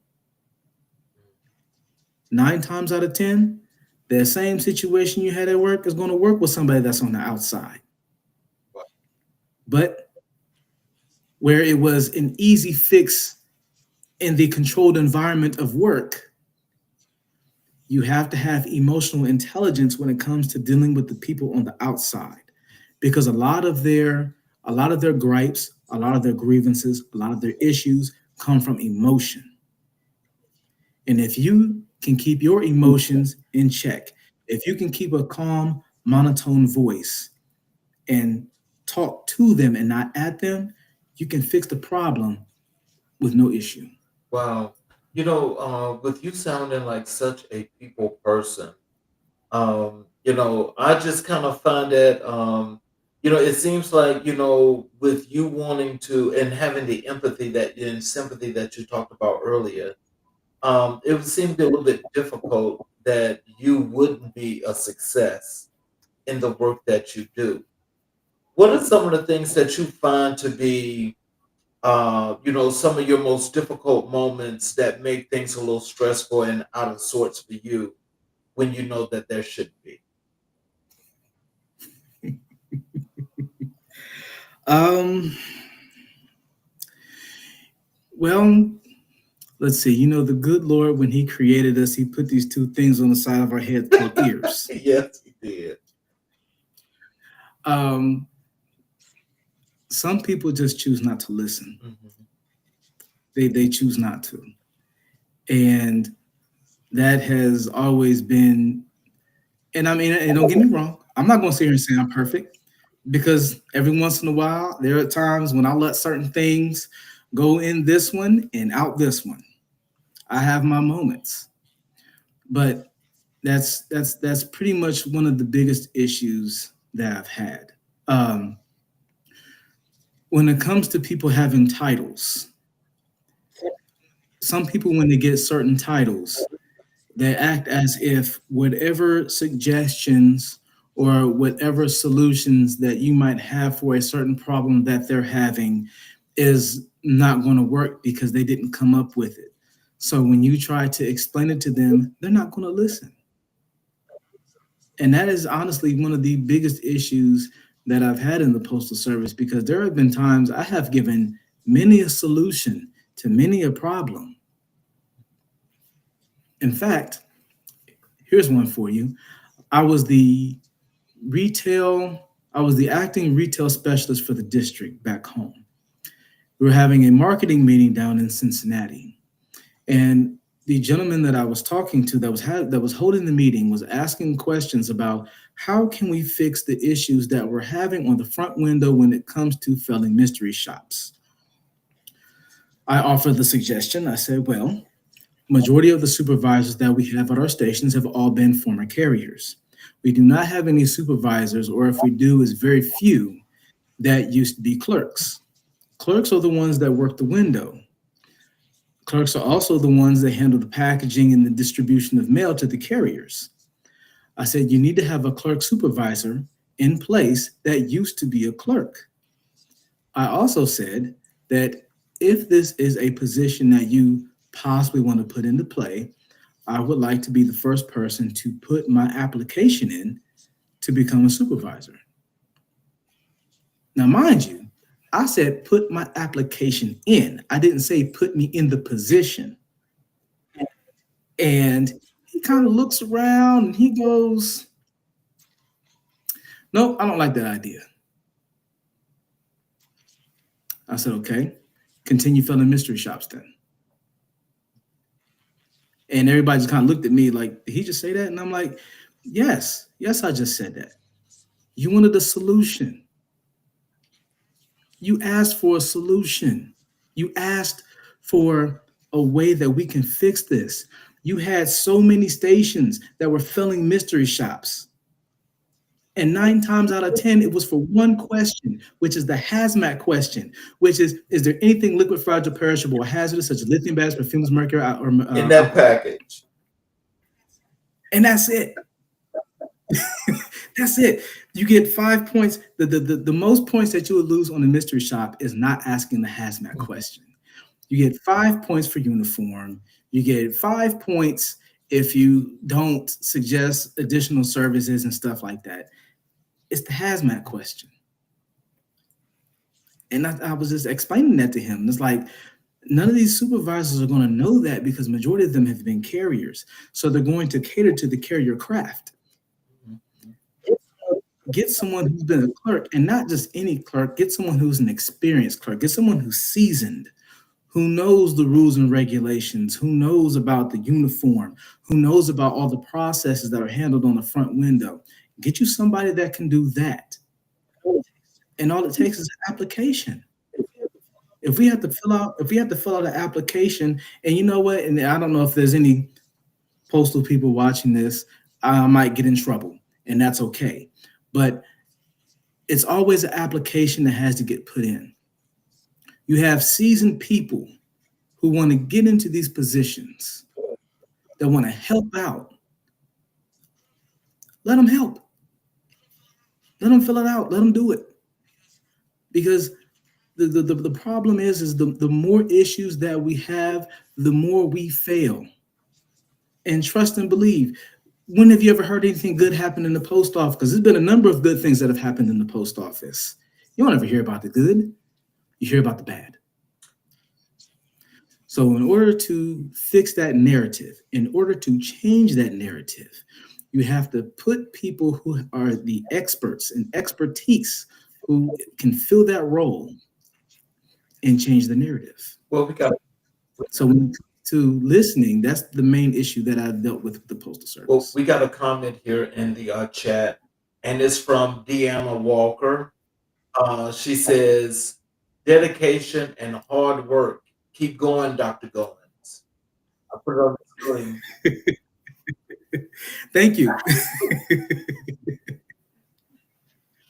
9 times out of 10, The same situation you had at work is going to work with somebody that's on the outside. But where it was an easy fix in the controlled environment of work, you have to have emotional intelligence when it comes to dealing with the people on the outside, because a lot of their gripes, a lot of their grievances, a lot of their issues come from emotion. And if you can keep your emotions in check, if you can keep a calm, monotone voice and talk to them and not at them, you can fix the problem with no issue. Wow. With you sounding like such a people person, I just kind of find that, it seems like, with you wanting to and having the empathy that and sympathy that you talked about earlier, it would seem to be a little bit difficult that you wouldn't be a success in the work that you do. What are some of the things that you find to be, some of your most difficult moments that make things a little stressful and out of sorts for you when you know that there shouldn't be? Um, well, let's see. The good Lord, when He created us, He put these two things on the side of our head called ears. Yes, he did. Um, some people just choose not to listen. Mhm. They choose not to, and that has always been. And I mean, and don't get me wrong, I'm not going to sit here and say I'm perfect, because every once in a while there are times when I let certain things go in this one and out this one. I have my moments, but that's pretty much one of the biggest issues that I've had. Um, when it comes to people having titles, some people, when they get certain titles, they act as if whatever suggestions or whatever solutions that you might have for a certain problem that they're having is not going to work because they didn't come up with it. So when you try to explain it to them, they're not going to listen. And that is honestly one of the biggest issues that I've had in the Postal Service, because there have been times I have given many a solution to many a problem. In fact, here's one for you. I was the I was the acting retail specialist for the district back home. We were having a marketing meeting down in Cincinnati, and the gentleman that I was talking to that was holding the meeting was asking questions about how can we fix the issues that we're having on the front window when it comes to filling mystery shops. I offered the suggestion. I said, well, majority of the supervisors that we have at our stations have all been former carriers. We do not have any supervisors, or if we do, is very few that used to be clerks. Clerks are the ones that work the window. Clerks are also the ones that handle the packaging and the distribution of mail to the carriers. I said, you need to have a clerk supervisor in place that used to be a clerk. I also said that if this is a position that you possibly want to put into play, I would like to be the first person to put my application in to become a supervisor. Now, mind you, I said put my application in. I didn't say put me in the position. And he kind of looks around and he goes, nope, I don't like that idea. I said, okay, continue filling mystery shops then. And everybody just kind of looked at me like, did he just say that? And I'm like, yes, I just said that. You wanted a solution. You asked for a solution. You asked for a way that we can fix this. You had so many stations that were filling mystery shops. And 9 times out of 10, it was for one question, which is the hazmat question, which is there anything liquid, fragile, perishable, or hazardous, such as lithium batteries, perfumes, mercury, or In that alcohol? package. And that's it. That's it. You get 5 points. The most points that you would lose on a mystery shop is not asking the hazmat question. You get 5 points for uniform. You get 5 points if you don't suggest additional services and stuff like that. It's the hazmat question. And I was just explaining that to him. It's like none of these supervisors are going to know that because majority of them have been carriers. So they're going to cater to the carrier craft. Get someone who's been a clerk, and not just any clerk. Get someone who's an experienced clerk. Get someone who's seasoned, who knows the rules and regulations, who knows about the uniform, who knows about all the processes that are handled on the front window. Get you somebody that can do that. And all it takes is an application. If we have to fill out an application, and you know what, and I don't know if there's any postal people watching this, I might get in trouble, and that's okay. But it's always an application that has to get put in. You have seasoned people who want to get into these positions, that want to help out. Let them help. Let them fill it out. Let them do it. Because the problem is the more issues that we have, the more we fail. And trust and believe. When have you ever heard anything good happen in the post office? Because there's been a number of good things that have happened in the post office. You don't ever hear about the good. You hear about the bad. So in order to fix that narrative, in order to change that narrative, you have to put people who are the experts and expertise who can fill that role and change the narrative. Well, we got. So when it comes to listening, that's the main issue that I've dealt with the Postal Service. Well, we got a comment here in the chat, and it's from Deanna Walker. She says, "Dedication and hard work. Keep going, Dr. Goins." I put it on the screen. Thank you.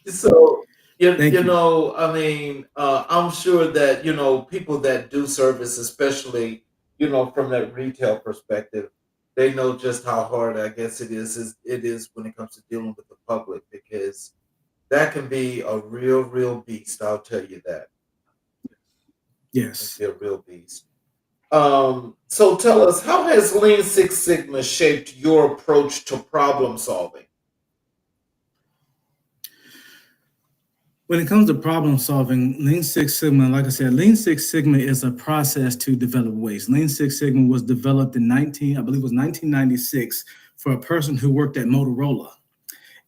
So, Thank you. I mean, I'm sure that, people that do service, especially, from that retail perspective, they know just how hard, I guess, it is when it comes to dealing with the public, because that can be a real beast. I'll tell you that. Yes. It's a real beast. So tell us, how has Lean Six Sigma shaped your approach to problem solving? When it comes to problem solving, Lean Six Sigma, like I said, Lean Six Sigma is a process to develop waste. Lean Six Sigma was developed in 1996 for a person who worked at Motorola.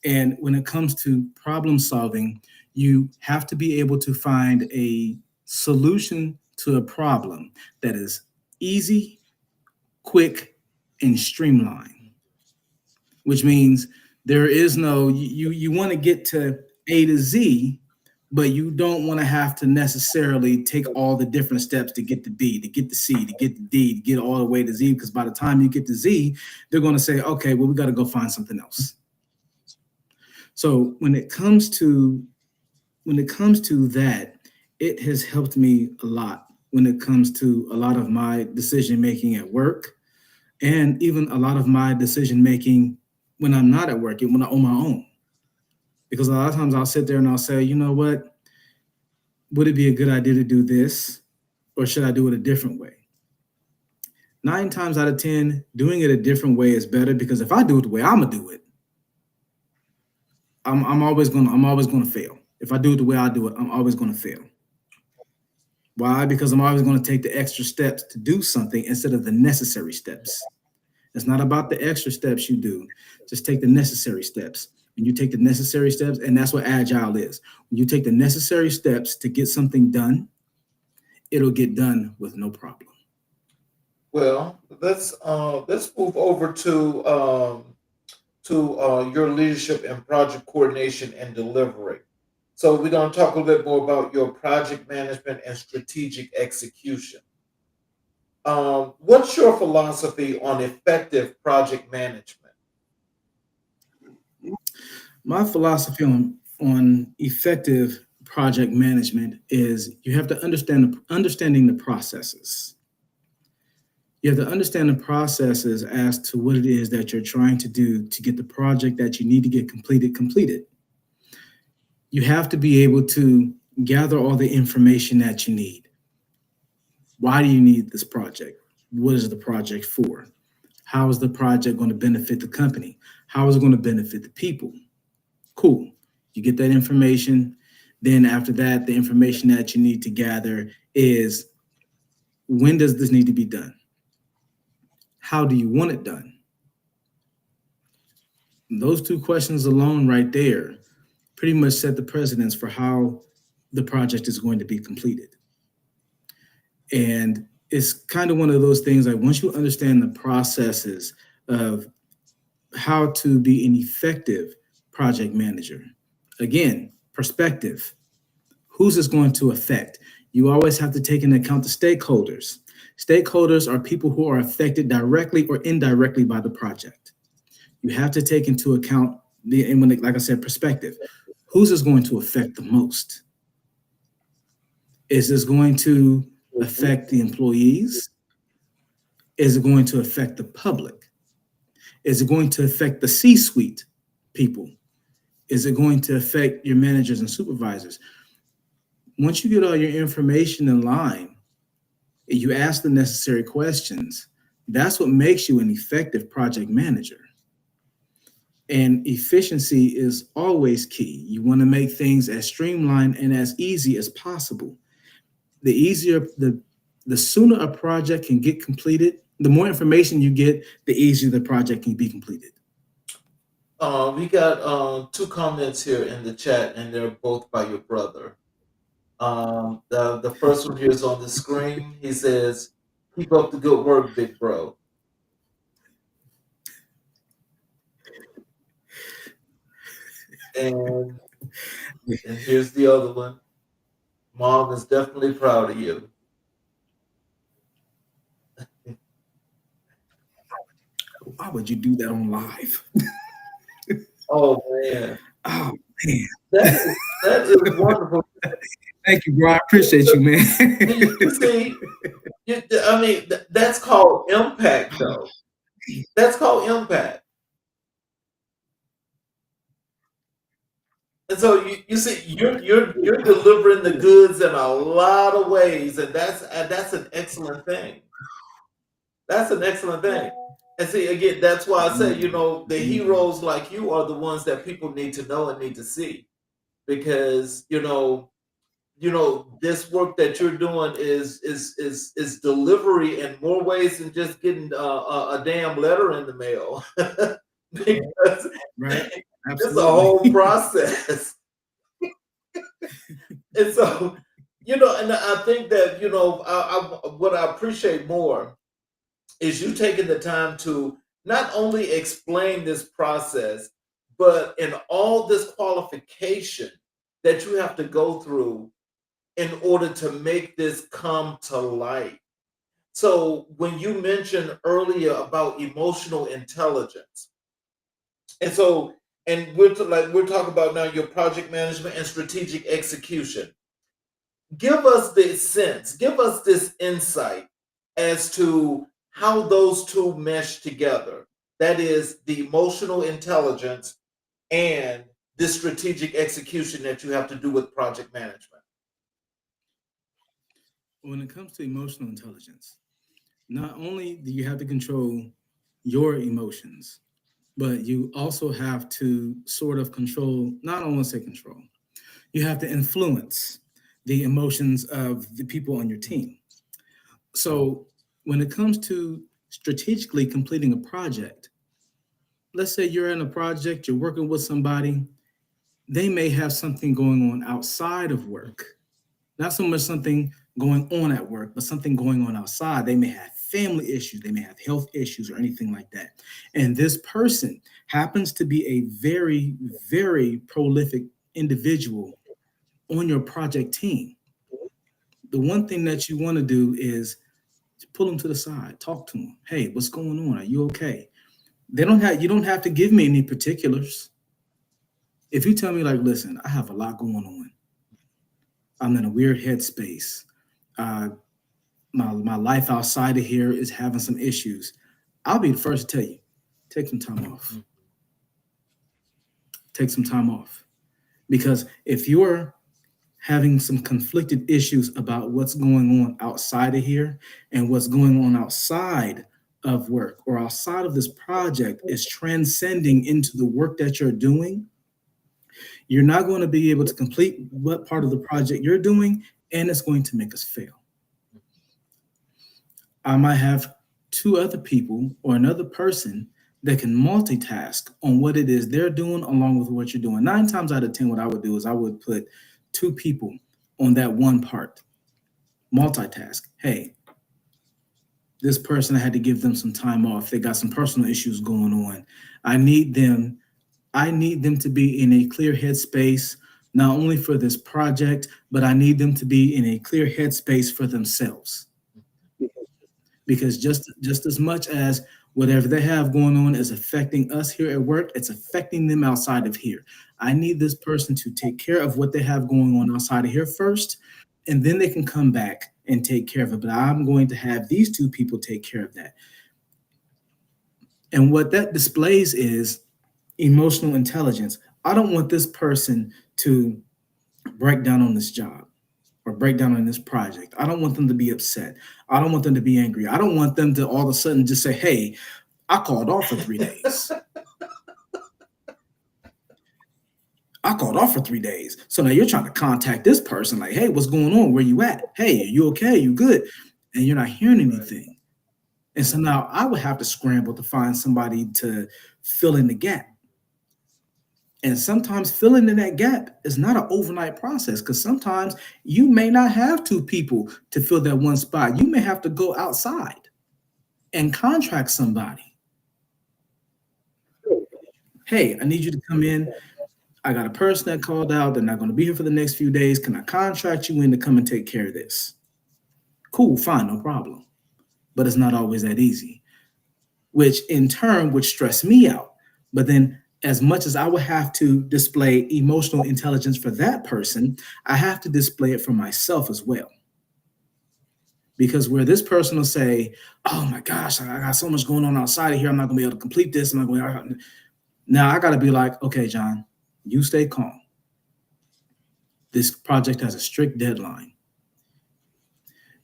And when it comes to problem solving, you have to be able to find a solution to a problem that is easy, quick, and streamlined, which means there is no, you want to get to A to Z, but you don't want to have to necessarily take all the different steps to get to B, to get to C, to get to D, to get all the way to Z, because by the time you get to Z, they're going to say, okay, well, we got to go find something else. So when it comes to that, it has helped me a lot when it comes to a lot of my decision making at work, and even a lot of my decision making when I'm not at work and when I'm on my own. Because a lot of times I'll sit there and I'll say, you know what, would it be a good idea to do this, or should I do it a different way? 9 times out of 10, doing it a different way is better, because if I do it the way I'm gonna do it, I'm always gonna fail. If I do it the way I do it, I'm always gonna fail. Why? Because I'm always gonna take the extra steps to do something instead of the necessary steps. It's not about the extra steps you do. Just take the necessary steps. And you take the necessary steps, and that's what agile is. When you take the necessary steps to get something done, it'll get done with no problem. Well, let's move over to your leadership and project coordination and delivery. So we're going to talk a little bit more about your project management and strategic execution. What's your philosophy on effective project management? My philosophy on effective project management is you have to understanding the processes. You have to understand the processes as to what it is that you're trying to do to get the project that you need to get completed. You have to be able to gather all the information that you need. Why do you need this project? What is the project for? How is the project going to benefit the company? How is it going to benefit the people? Cool. You get that information. Then after that, the information that you need to gather is, when does this need to be done? How do you want it done? Those two questions alone right there pretty much set the precedence for how the project is going to be completed. And it's kind of one of those things, like once you understand the processes of how to be an effective project manager, again, perspective, who's this going to affect? You always have to take into account the stakeholders. Stakeholders are people who are affected directly or indirectly by the project. You have to take into account and when, like I said, perspective. Who's this going to affect the most? Is this going to affect the employees? Is it going to affect the public? Is it going to affect the C-suite people? Is it going to affect your managers and supervisors? Once you get all your information in line, you ask the necessary questions, that's what makes you an effective project manager. And efficiency is always key. You want to make things as streamlined and as easy as possible. The easier, the sooner a project can get completed, the more information you get, the easier the project can be completed. We got two comments here in the chat, and they're both by your brother. The first one here is on the screen. He says, "Keep up the good work, big bro." And here's the other one. "Mom is definitely proud of you." Why would you do that on live? Oh man. Oh man. That is wonderful. Thank you, bro. I appreciate you, man. You see, I mean, that's called impact, though. That's called impact. And so you see, you're delivering the goods in a lot of ways, and that's an excellent thing. That's an excellent thing. And see, again, that's why I say, the heroes like you are the ones that people need to know and need to see, because this work that you're doing is delivery in more ways than just getting a damn letter in the mail. Because Right. it's a whole process. And so, and I think that, what I appreciate more is you taking the time to not only explain this process, but in all this qualification that you have to go through in order to make this come to light. So when you mentioned earlier about emotional intelligence, and we're talking about now your project management and strategic execution. Give us this insight as to how those two mesh together. That is the emotional intelligence and the strategic execution that you have to do with project management. When it comes to emotional intelligence, not only do you have to control your emotions, but you also have to sort of control, not only say control, you have to influence the emotions of the people on your team. So when it comes to strategically completing a project, let's say you're in a project, you're working with somebody, they may have something going on outside of work. Not so much something going on at work, but something going on outside. They may have family issues, they may have health issues or anything like that. And this person happens to be a very, very prolific individual on your project team. The one thing that you want to do is pull them to the side, talk to them. Hey, what's going on? Are you okay? You don't have to give me any particulars. If you tell me, like, listen, I have a lot going on. I'm in a weird headspace. My life outside of here is having some issues. I'll be the first to tell you, take some time off. Take some time off. Because if you're having some conflicted issues about what's going on outside of here and what's going on outside of work or outside of this project is transcending into the work that you're doing, you're not going to be able to complete what part of the project you're doing, and it's going to make us fail. I might have two other people or another person that can multitask on what it is they're doing along with what you're doing. 9 times out of 10, what I would do is I would put two people on that one part, multitask. Hey, this person, I had to give them some time off. They got some personal issues going on. I need them to be in a clear headspace, not only for this project, but I need them to be in a clear headspace for themselves. Because just as much as whatever they have going on is affecting us here at work, it's affecting them outside of here. I need this person to take care of what they have going on outside of here first, and then they can come back and take care of it. But I'm going to have these two people take care of that. And what that displays is emotional intelligence. I don't want this person to break down on this job or break down on this project. I don't want them to be upset. I don't want them to be angry. I don't want them to all of a sudden just say, hey, I called off for 3 days. I called off for 3 days. So now you're trying to contact this person like, hey, what's going on? Where you at? Hey, are you okay? You good? And you're not hearing anything. And so now I would have to scramble to find somebody to fill in the gap. And sometimes filling in that gap is not an overnight process, because sometimes you may not have two people to fill that one spot. You may have to go outside and contract somebody. Hey, I need you to come in. I got a person that called out. They're not going to be here for the next few days. Can I contract you in to come and take care of this? Cool, fine, no problem. But it's not always that easy, which in turn would stress me out. But then as much as I would have to display emotional intelligence for that person, I have to display it for myself as well. Because where this person will say, oh my gosh, I got so much going on outside of here, I'm not gonna be able to complete this. I'm not going to. Now I gotta be like, okay, John, you stay calm. This project has a strict deadline.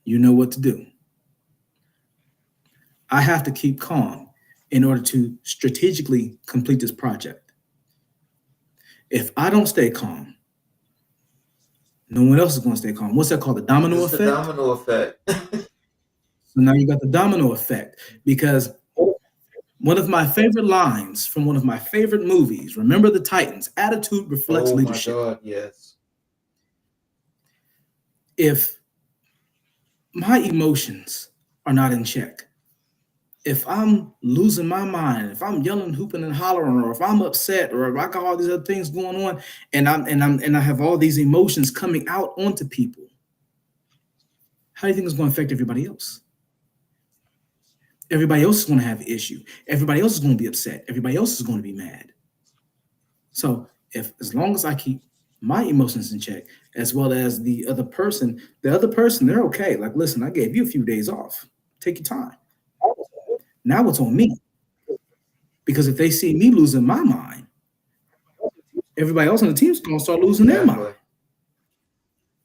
You know what to do. I have to keep calm in order to strategically complete this project. If I don't stay calm, no one else is going to stay calm. What's that called? The domino It's effect? the domino effect. So now you got the domino effect, because one of my favorite lines from one of my favorite movies, Remember the Titans, attitude reflects Oh my leadership. God, yes. If my emotions are not in check, if I'm losing my mind, if I'm yelling, hooping, and hollering, or if I'm upset, or if I got all these other things going on, and I have all these emotions coming out onto people, how do you think it's going to affect everybody else? Everybody else is going to have an issue. Everybody else is going to be upset. Everybody else is going to be mad. So as long as I keep my emotions in check, as well as the other person, they're okay. Like, listen, I gave you a few days off. Take your time. Now it's on me. Because if they see me losing my mind, everybody else on the team is going to start losing their mind.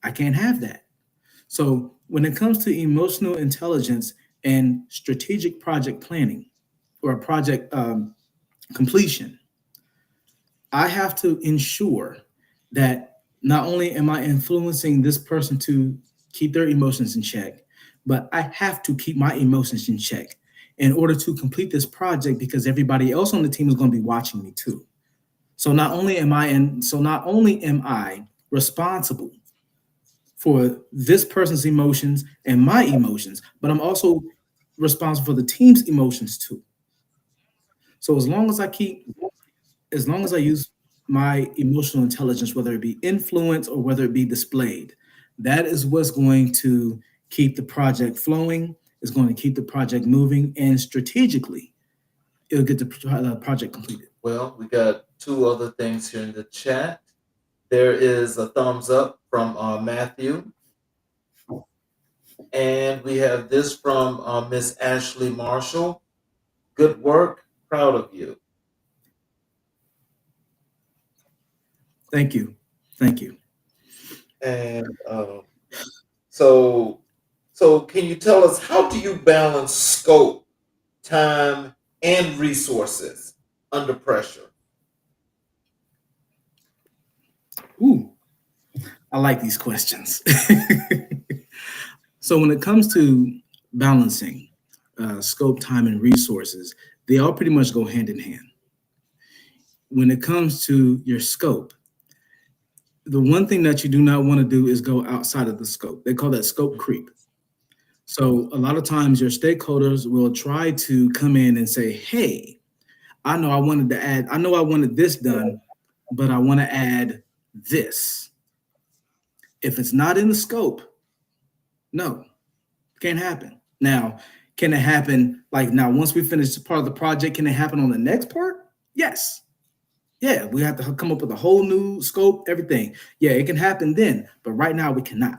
I can't have that. So when it comes to emotional intelligence and strategic project planning or project completion, I have to ensure that not only am I influencing this person to keep their emotions in check, but I have to keep my emotions in check in order to complete this project, because everybody else on the team is going to be watching me too. So not only am I responsible for this person's emotions and my emotions, but I'm also responsible for the team's emotions too. So as long as I use my emotional intelligence, whether it be influence or whether it be displayed, that is what's going to keep the project flowing, is going to keep the project moving, and strategically, it'll get the project completed. Well, we got two other things here in the chat. There is a thumbs up from Matthew. And we have this from Miss Ashley Marshall. Good work. Proud of you. Thank you. Thank you. And so can you tell us, how do you balance scope, time, and resources under pressure? Ooh, I like these questions. So when it comes to balancing scope, time, and resources, they all pretty much go hand in hand. When it comes to your scope, the one thing that you do not want to do is go outside of the scope. They call that scope creep. So a lot of times your stakeholders will try to come in and say, hey, I know I wanted this done, but I want to add this. If it's not in the scope, no, can't happen. Now, can it happen like now once we finish part of the project, can it happen on the next part? Yes. Yeah, we have to come up with a whole new scope, everything. Yeah, it can happen then, but right now we cannot,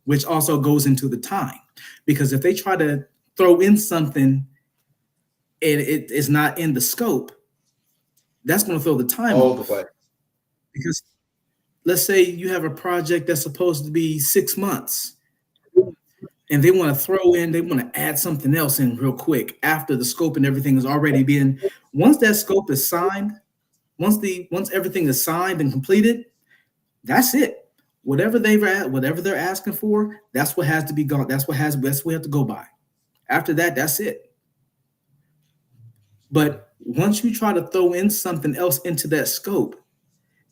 which also goes into the time. Because if they try to throw in something and it is not in the scope, that's going to throw the time All the off. way. Because let's say you have a project that's supposed to be 6 months and they want to add something else in real quick after the scope and everything has already been, once that scope is signed, once everything is signed and completed, that's it. Whatever they're asking for, that's what has to be gone. That's what we have to go by. After that, that's it. But once you try to throw in something else into that scope,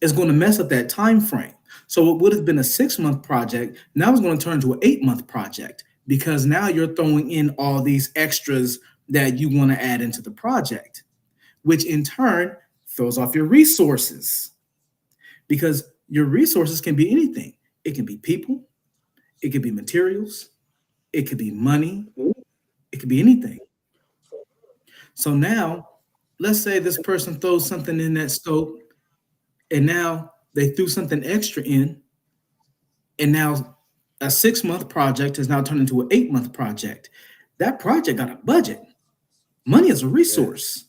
it's going to mess up that time frame. So what would have been a 6-month project now is going to turn into an 8-month project because now you're throwing in all these extras that you want to add into the project, which in turn throws off your resources because your resources can be anything. It can be people, it could be materials, it could be money, it could be anything. So now, let's say this person throws something in that scope, and now they threw something extra in, and now a 6-month project has now turned into an 8-month project. That project got a budget. Money is a resource.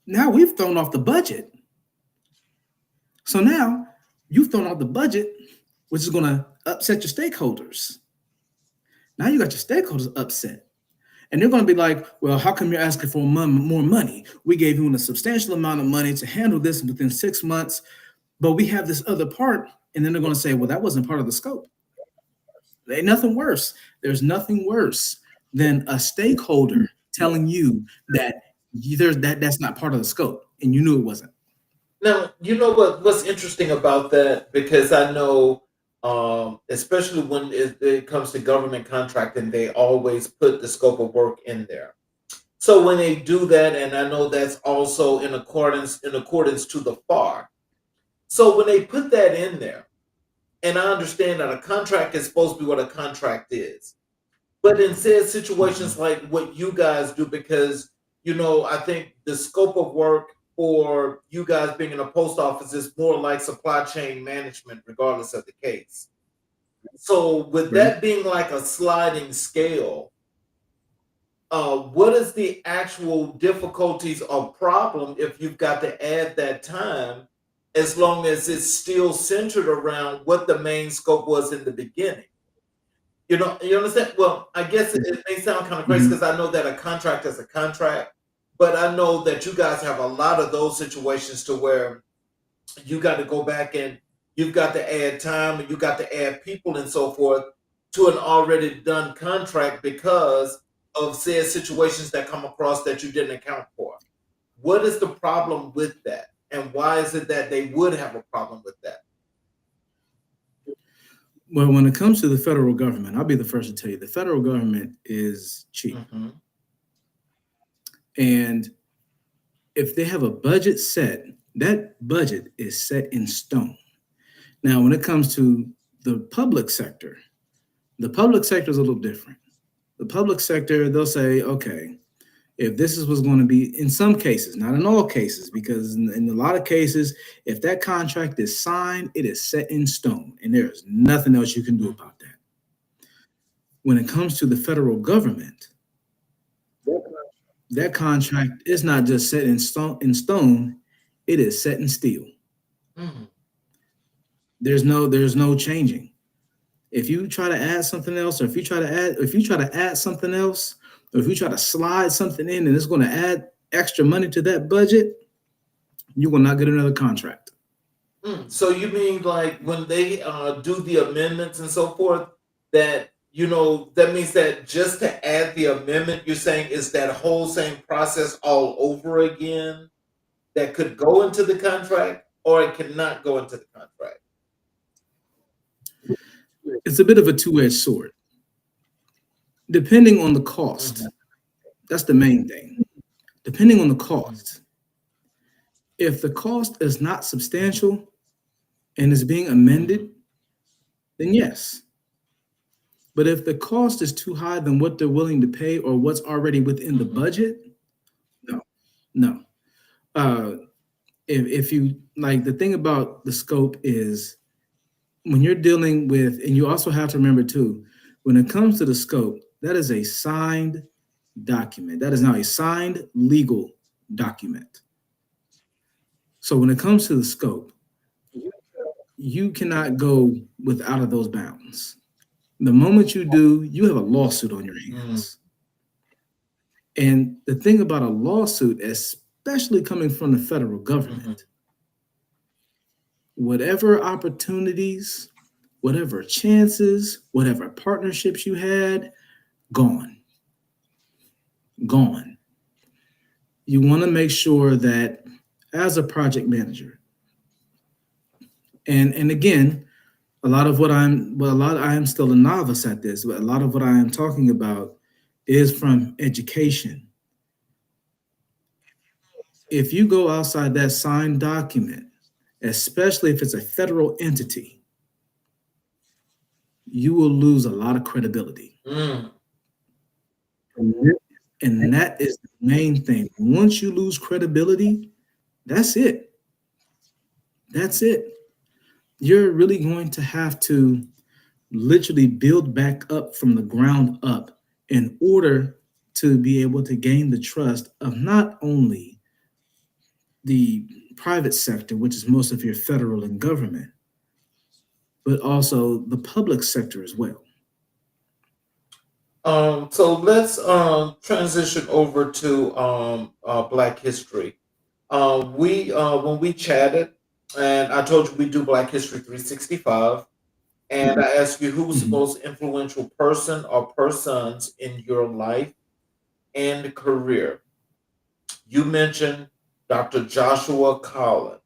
Now we've thrown off the budget. So now you've thrown off the budget, which is going to upset your stakeholders. Now you got your stakeholders upset. And they're going to be like, well, how come you're asking for more money? We gave you a substantial amount of money to handle this within 6 months, but we have this other part. And then they're going to say, well, that wasn't part of the scope. There ain't nothing worse. There's nothing worse than a stakeholder telling you that that's not part of the scope, and you knew it wasn't. Now, you know what's interesting about that? Because I know, especially when it comes to government contracting, they always put the scope of work in there. So when they do that, and I know that's also in accordance to the FAR. So when they put that in there, and I understand that a contract is supposed to be what a contract is, but in said situations like what you guys do, because I think the scope of work for you guys being in a post office is more like supply chain management, regardless of the case. So with Right. that being like a sliding scale, what is the actual difficulties or problem if you've got to add that time, as long as it's still centered around what the main scope was in the beginning? You understand? Well, I guess it may sound kind of crazy Mhm. because I know that a contract is a contract, but I know that you guys have a lot of those situations to where you got to go back and you've got to add time and you got to add people and so forth to an already done contract because of said situations that come across that you didn't account for. What is the problem with that? And why is it that they would have a problem with that? Well, when it comes to the federal government, I'll be the first to tell you the federal government is cheap. Hmm. And if they have a budget set, that budget is set in stone. Now, when it comes to the public sector is a little different. The public sector, they'll say, okay, if this is what's going to be in some cases, not in all cases, because in a lot of cases, if that contract is signed, it is set in stone, and there is nothing else you can do about that. When it comes to the federal government, that contract is not just set in stone, it is set in steel. Hmm. There's no changing. If you try to add something else, or if you try to add something else, or if you try to slide something in and it's going to add extra money to that budget, you will not get another contract. So you mean like when they do the amendments and so forth, that that means that just to add the amendment, you're saying is that whole same process all over again that could go into the contract or it cannot go into the contract? It's a bit of a two-edged sword, depending on the cost. Mhm. That's the main thing. Depending on the Mhm. cost. If the cost is not substantial and is being amended, then yes. But if the cost is too high than what they're willing to pay or what's already within the Mhm. budget, no, no. Uh, if you like, the thing about the scope is when you're dealing with, and you also have to remember too, when it comes to the scope, that is a signed document. That is now a signed legal document. So when it comes to the scope, you cannot go without of those bounds. The moment you do, you have a lawsuit on your Mm. hands. And the thing about a lawsuit, especially coming from the federal Mhm. government, whatever opportunities, whatever chances, whatever partnerships you had, gone, gone. You want to make sure that as a project manager, and again, I am still a novice at this, but a lot of what I am talking about is from education. If you go outside that signed document, especially if it's a federal entity, you will lose a lot of credibility. Mm. And that is the main thing. Once you lose credibility, that's it. That's it. You're really going to have to literally build back up from the ground up in order to be able to gain the trust of not only the private sector, which is most of your federal and government, but also the public sector as well. So let's transition over to Black History. We when we chatted, and I told you we do Black History 365, and I asked you who was the Mhm. most influential person or persons in your life and career. You mentioned Dr. Joshua Collins.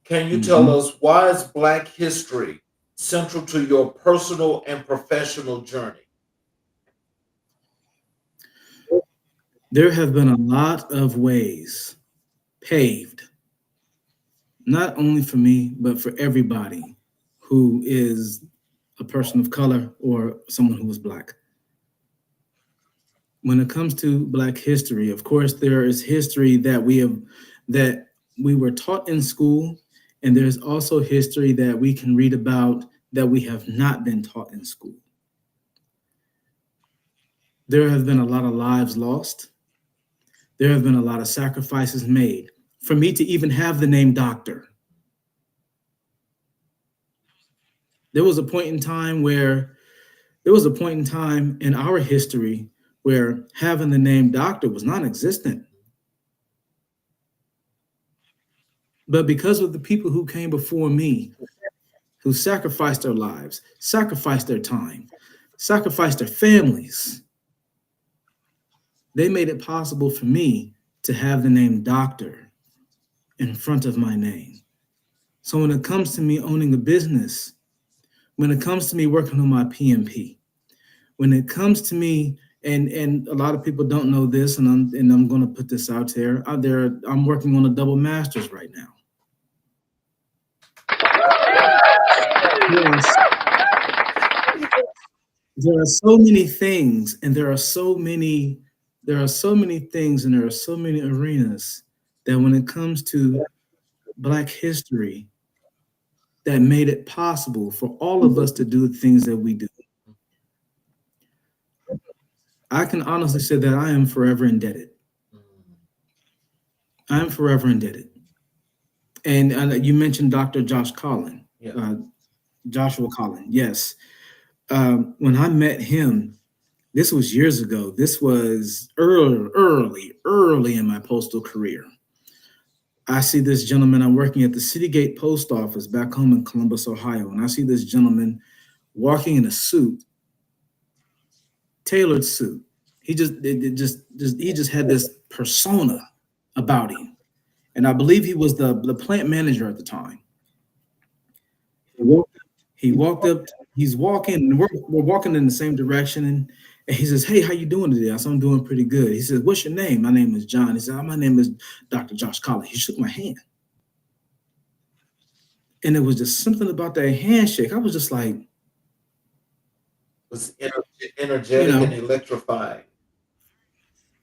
Can you tell Mhm. us why is Black History central to your personal and professional journey? There have been a lot of ways paved, not only for me, but for everybody who is a person of color or someone who is Black. When it comes to Black history, of course, there is history that we were taught in school, and there's also history that we can read about that we have not been taught in school. There have been a lot of lives lost. There have been a lot of sacrifices made. For me to even have the name doctor, there was a point in time where there was a point in time in our history where having the name doctor was non-existent. But because of the people who came before me, who sacrificed their lives, sacrificed their time, sacrificed their families, they made it possible for me to have the name doctor in front of my name. So when it comes to me owning a business, when it comes to me working on my PMP, when it comes to me, and a lot of people don't know this, and I'm going to put this out there. I'm working on a double masters right now. Yes, there are so many things, and there are so many things, and there are so many arenas that when it comes to Black history, that made it possible for all of us to do the things that we do. I can honestly say that I am forever indebted. Mm. I am forever indebted. And you mentioned Dr. Yeah. uh, Joshua Collin. Yes. When I met him, This was years ago. This was early in my postal career. I see this gentleman. I'm working at the City Gate Post Office back home in Columbus, Ohio, and I see this gentleman walking in a suit, tailored suit. He just had this persona about him, and I believe he was the plant manager at the time. He walked up. He's walking, and we're walking in the same direction, and he says, "Hey, how you doing today?" I said, "I'm doing pretty good." He says, "What's your name?" "My name is John." He said, "My name is Dr. Josh Collins." He shook my hand, and it was just something about that handshake. I was just like, Was you energetic and know, electrifying.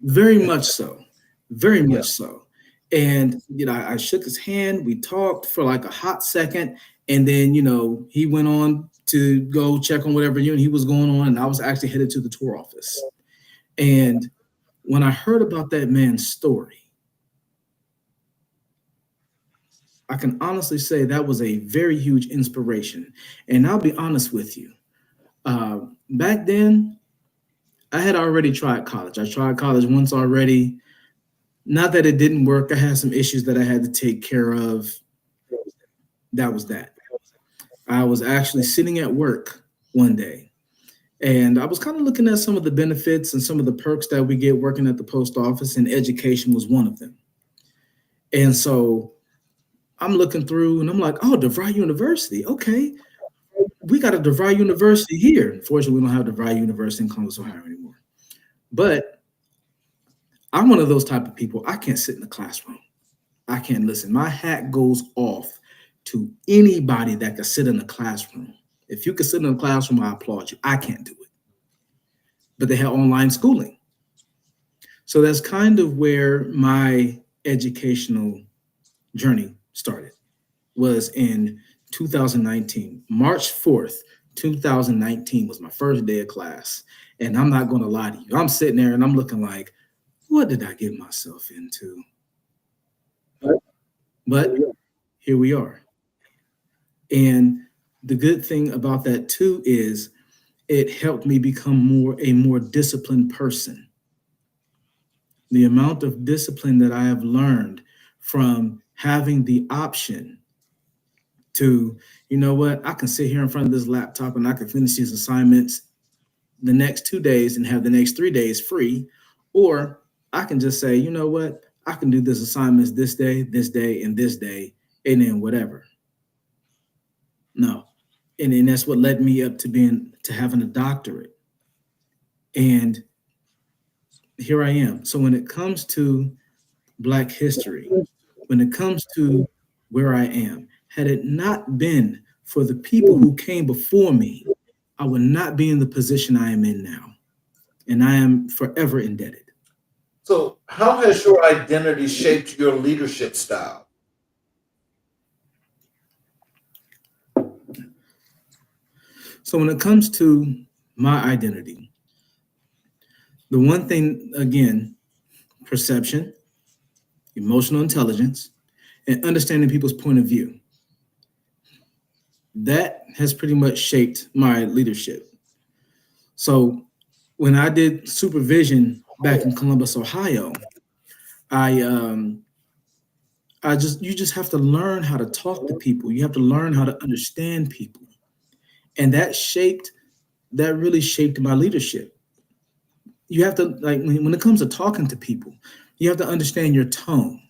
very much so, very Yeah. much so. And I shook his hand. We talked for like a hot second, and then he went on to go check on whatever unit he was going on, and I was actually headed to the tour office. And when I heard about that man's story, I can honestly say that was a very huge inspiration. And I'll be honest with you, back then I had already tried college. I tried college once already. Not that it didn't work. I had some issues that I had to take care of. That was that. I was actually sitting at work one day, and I was kind of looking at some of the benefits and some of the perks that we get working at the post office, and education was one of them. And so I'm looking through and I'm like, oh, DeVry University. Okay. We got a DeVry University here. Unfortunately, we don't have DeVry University in Columbus, Ohio anymore. But I'm one of those type of people. I can't sit in the classroom. I can't listen. My hat goes off to anybody that can sit in a classroom. If you can sit in a classroom, I applaud you. I can't do it. But they have online schooling. So that's kind of where my educational journey started, was in 2019. March 4th, 2019 was my first day of class. And I'm not going to lie to you. I'm sitting there and I'm looking like, what did I get myself into? But here we are. And the good thing about that too is it helped me become a more disciplined person. The amount of discipline that I have learned from having the option to, you know what, I can sit here in front of this laptop and I can finish these assignments the next 2 days and have the next 3 days free. Or I can just say, you know what, I can do this assignments this day, and this day, and then whatever. No. And then that's what led me up to having a doctorate. And here I am. So when it comes to Black history, when it comes to where I am, had it not been for the people who came before me, I would not be in the position I am in now. And I am forever indebted. So, how has your identity shaped your leadership style? So when it comes to my identity, the one thing, again, perception, emotional intelligence, and understanding people's point of view. That has pretty much shaped my leadership. So when I did supervision back in Columbus, Ohio, I you just have to learn how to talk to people. You have to learn how to understand people. And that really shaped my leadership. You have to, like, when it comes to talking to people, you have to understand your tone.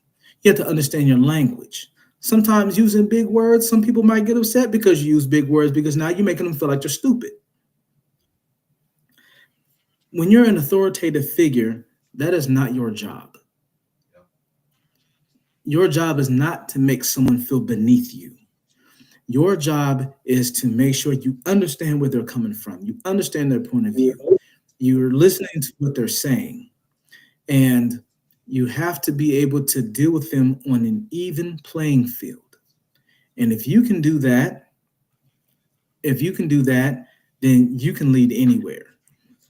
You have to understand your language. Sometimes using big words, some people might get upset because you use big words because now you're making them feel like they're stupid. When you're an authoritative figure, that is not your job. Your job is not to make someone feel beneath you. Your job is to make sure you understand where they're coming from. You understand their point of view. You're listening to what they're saying. And you have to be able to deal with them on an even playing field. And if you can do that, then you can lead anywhere.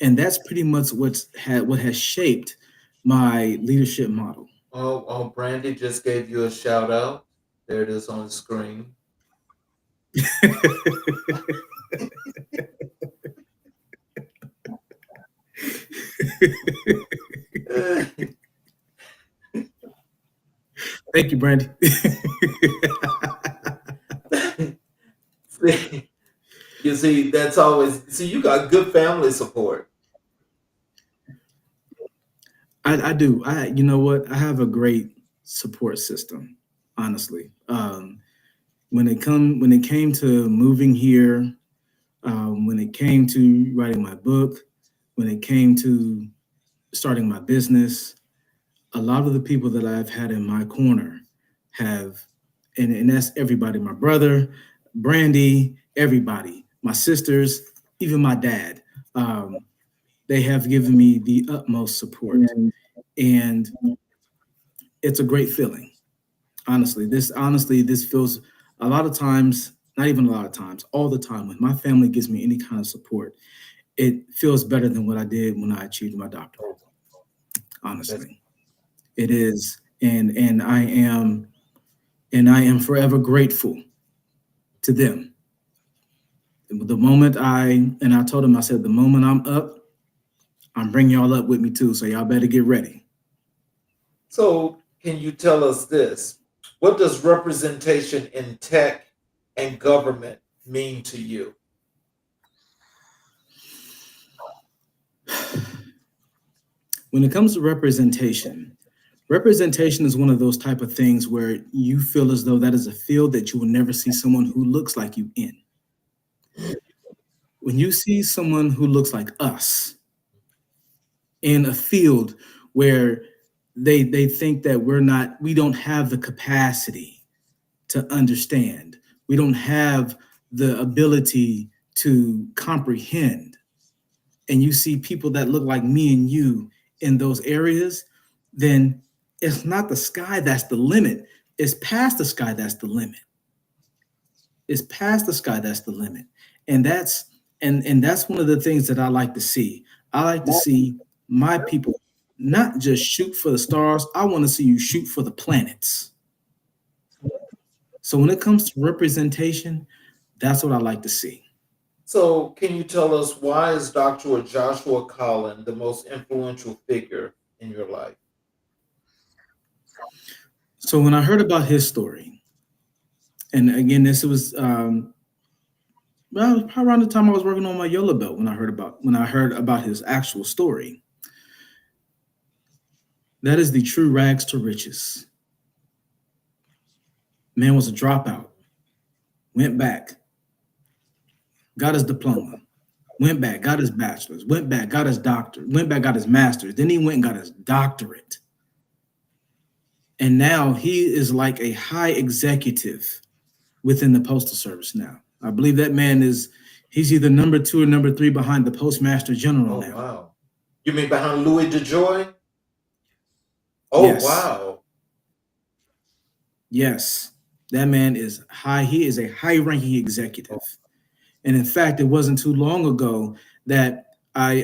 And that's pretty much what has shaped my leadership model. Brandy just gave you a shout out. There it is on the screen. Thank you, Brandy. See, you see, that's always see. You got good family support. I do. You know what? I have a great support system, honestly. When it came to moving here, when it came to writing my book, when it came to starting my business, a lot of the people that I've had in my corner have, and that's everybody, my brother, Brandy, everybody, my sisters, even my dad. They have given me the utmost support. And it's a great feeling. This feels a lot of times, not even a lot of times, all the time, when my family gives me any kind of support, it feels better than what I did when I achieved my doctorate. That's Honestly, it is, and I am forever grateful to them. The moment I told them, I said, the moment I'm up, I'm bringing y'all up with me too. So y'all better get ready. so. Can you tell us this? What does representation in tech and government mean to you? When it comes to representation, representation is one of those type of things where you feel as though that is a field that you will never see someone who looks like you in. When you see someone who looks like us in a field where they think that we don't have the capacity to understand, we don't have the ability to comprehend, and you see people that look like me and you in those areas, then it's not the sky that's the limit. It's past the sky that's the limit. It's past the sky that's the limit. And that's one of the things that I like to see. I like to see my people not just shoot for the stars. I want to see you shoot for the planets. So when it comes to representation, that's what I like to see. So, can you tell us why is Dr. Joshua Collin the most influential figure in your life? So when I heard about his story, and again, this was well, it was probably around the time I was working on my YOLO belt when I heard about his actual story. That is the true rags to riches. Man was a dropout, went back, got his diploma, went back, got his bachelor's, went back, got his doctor, went back, got his master's. Then he went and got his doctorate. And now he is like a high executive within the Postal Service now. I believe that man he's either number 2 or number 3 behind the Postmaster General Oh now. wow! You mean behind Louis DeJoy? Oh Yes, wow! yes. That man is high. He is a high-ranking executive. And in fact, it wasn't too long ago that I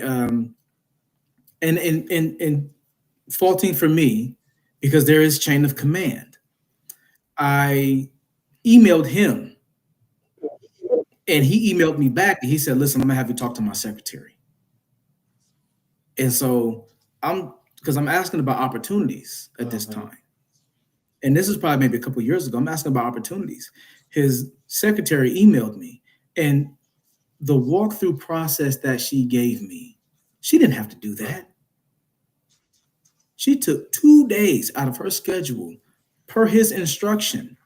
and faulting for me because there is chain of command. I emailed him and he emailed me back and he said, "Listen, I'm gonna have you talk to my secretary." And so I'm asking about opportunities at this Uh-huh. time. And this is probably maybe a couple of years ago. I'm asking about opportunities. His secretary emailed me, and the walkthrough process that she gave me, she didn't have to do that. She took 2 days out of her schedule per his instruction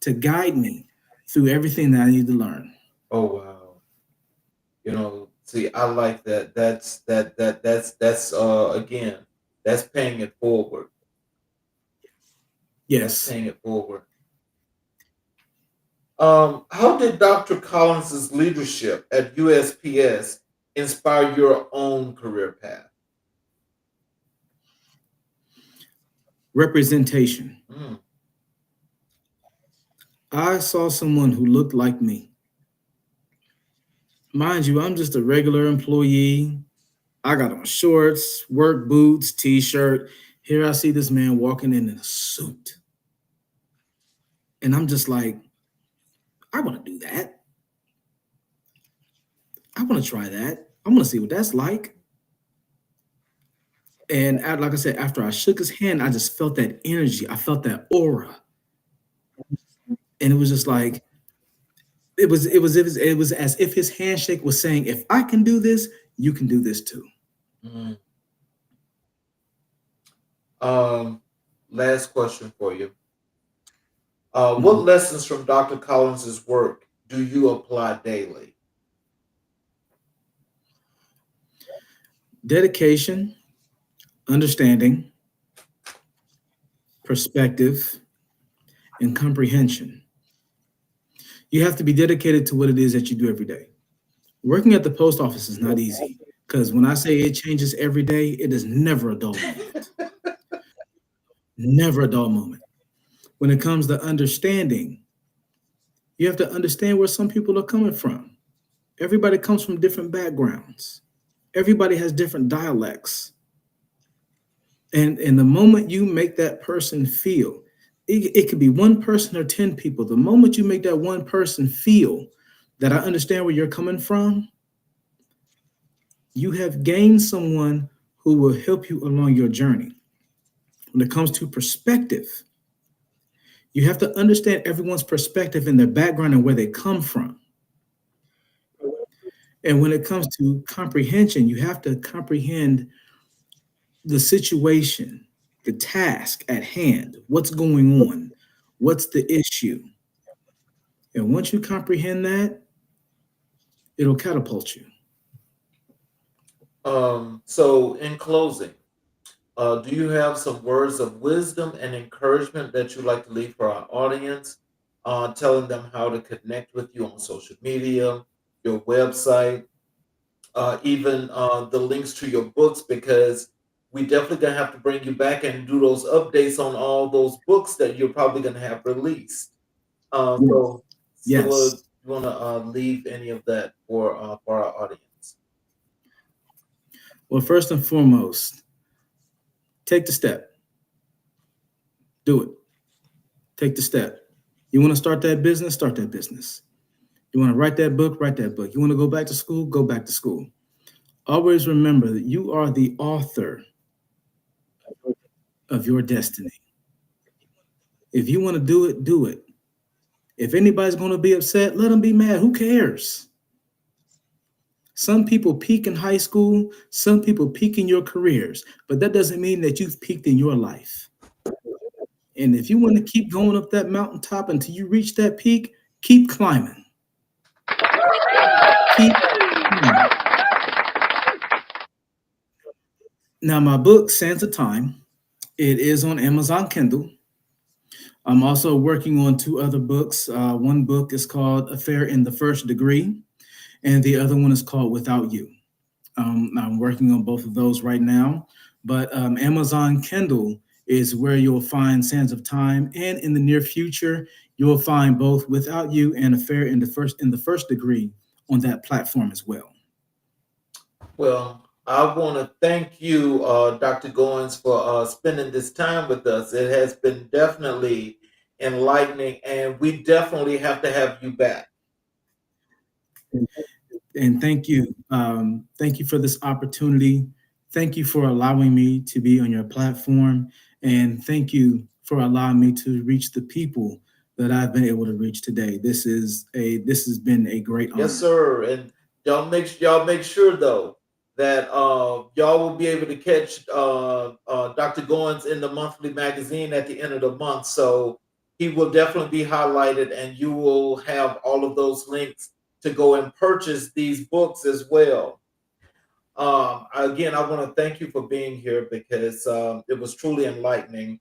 to guide me through everything that I need to learn. Oh wow! See, I like that. That's again, that's paying it forward. That's Yes. paying it forward. How did Dr. Collins's leadership at USPS inspire your own career path? Representation. Mm, I saw someone who looked like me. Mind you, I'm just a regular employee. I got on shorts, work boots, t-shirt. Here I see this man walking in a suit. And I'm just like, I want to do that. I want to try that. I want to see what that's like. And like I said, after I shook his hand, I just felt that energy. I felt that aura, and it was just like it was as if his handshake was saying, "If I can do this, you can do this too." Mm. Um, Last question for you. What Mhm. lessons from Dr. Collins's work do you apply daily? Dedication, understanding, perspective, and comprehension. You have to be dedicated to what it is that you do every day. Working at the post office is not easy because when I say it changes every day, it is never a dull moment. Never a dull moment. When it comes to understanding, you have to understand where some people are coming from. Everybody comes from different backgrounds. Everybody has different dialects. And the moment you make that person feel, it could be one person or 10 people. The moment you make that one person feel that I understand where you're coming from, you have gained someone who will help you along your journey. When it comes to perspective, you have to understand everyone's perspective and their background and where they come from. And when it comes to comprehension, you have to comprehend the situation, the task at hand, what's going on, what's the issue. And once you comprehend that, it'll catapult you. So in closing, do you have some words of wisdom and encouragement that you'd like to leave for our audience, telling them how to connect with you on social media, your website, even the links to your books? Because we definitely gonna have to bring you back and do those updates on all those books that you're probably gonna have released. So, Yes. you want to leave any of that for our audience? Well, first and foremost, take the step. Do it. Take the step. You want to start that business? Start that business. You want to write that book? Write that book. You want to go back to school? Go back to school. Always remember that you are the author of your destiny. If you want to do it, do it. If anybody's going to be upset, let them be mad. Who cares? Some people peak in high school, some people peak in your careers, but that doesn't mean that you've peaked in your life. And if you want to keep going up that mountaintop until you reach that peak, keep climbing. Keep climbing. Now, my book, Sands of Time, it is on Amazon Kindle. I'm also working on two other books. One book is called Affair in the First Degree, and the other one is called Without You. I'm working on both of those right now, but Amazon Kindle is where you'll find Sands of Time, and in the near future, you'll find both Without You and Affair in the First Degree on that platform as well. Well, I want to thank you, Dr. Goins, for spending this time with us. It has been definitely enlightening, and we definitely have to have you back. And thank you. Thank you for this opportunity. Thank you for allowing me to be on your platform. And thank you for allowing me to reach the people that I've been able to reach today. This has been a great Yes, honor. sir. And y'all make sure though that y'all will be able to catch Dr. Goins in the monthly magazine at the end of the month. So he will definitely be highlighted, and you will have all of those links to go and purchase these books as well. Again, I want to thank you for being here because it was truly enlightening.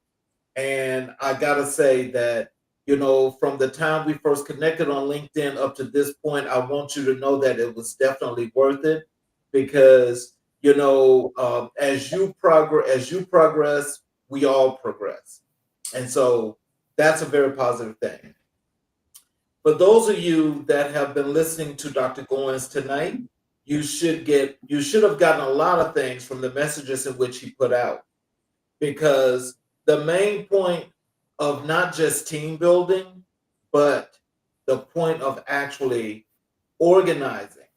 And I gotta say that, from the time we first connected on LinkedIn up to this point, I want you to know that it was definitely worth it because, as you progress, we all progress. And so that's a very positive thing. For those of you that have been listening to Dr. Goins tonight, you should have gotten a lot of things from the messages in which he put out, because the main point of not just team building, but the point of actually organizing,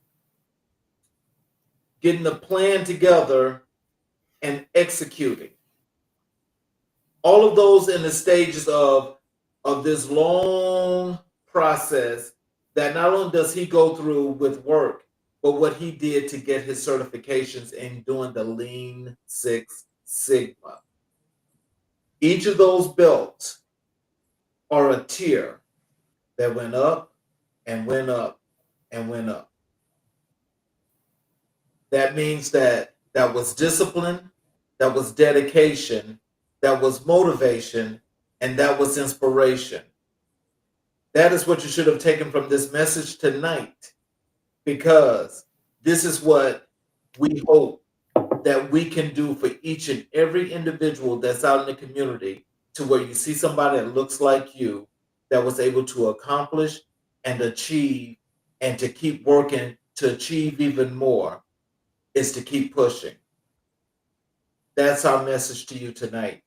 getting the plan together, and executing. All of those in the stages of this long process that not only does he go through with work, but what he did to get his certifications in doing the Lean Six Sigma. Each of those belts are a tier that went up and went up and went up. That means that was discipline, that was dedication, that was motivation, and that was inspiration. That is what you should have taken from this message tonight, because this is what we hope that we can do for each and every individual that's out in the community, to where you see somebody that looks like you that was able to accomplish and achieve and to keep working to achieve even more, is to keep pushing. That's our message to you tonight.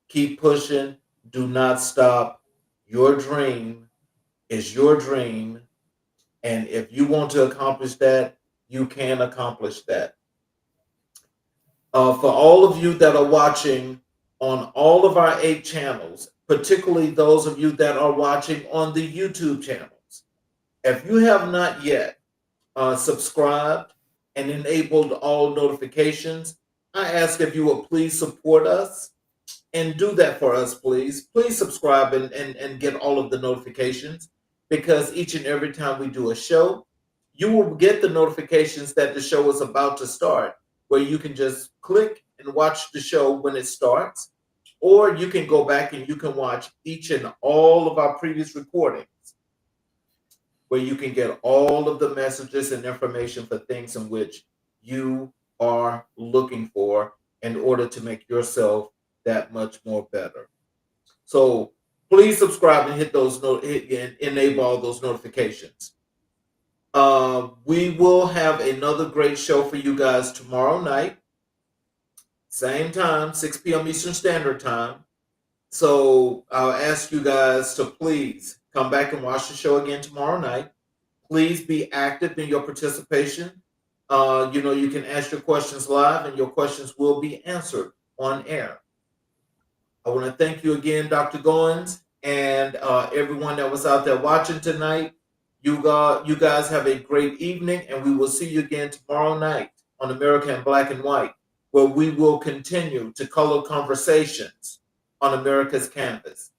Keep pushing. Do not stop. Your dream is your dream. And if you want to accomplish that, you can accomplish that. For all of you that are watching on all of our 8 channels, particularly those of you that are watching on the YouTube channels, if you have not yet subscribed and enabled all notifications, I ask if you will please support us and do that for us, please. Please subscribe and get all of the notifications, because each and every time we do a show, you will get the notifications that the show is about to start, where you can just click and watch the show when it starts, or you can go back and you can watch each and all of our previous recordings, where you can get all of the messages and information for things in which you are looking for in order to make yourself that much more better. So please subscribe and hit those enable all those notifications. We will have another great show for you guys tomorrow night, same time, 6 p.m. Eastern Standard Time. So I'll ask you guys to please come back and watch the show again tomorrow night. Please be active in your participation. You can ask your questions live, and your questions will be answered on air. I want to thank you again, Dr. Goins, and everyone that was out there watching tonight. You guys have a great evening, and we will see you again tomorrow night on America in Black and White, where we will continue to color conversations on America's canvas.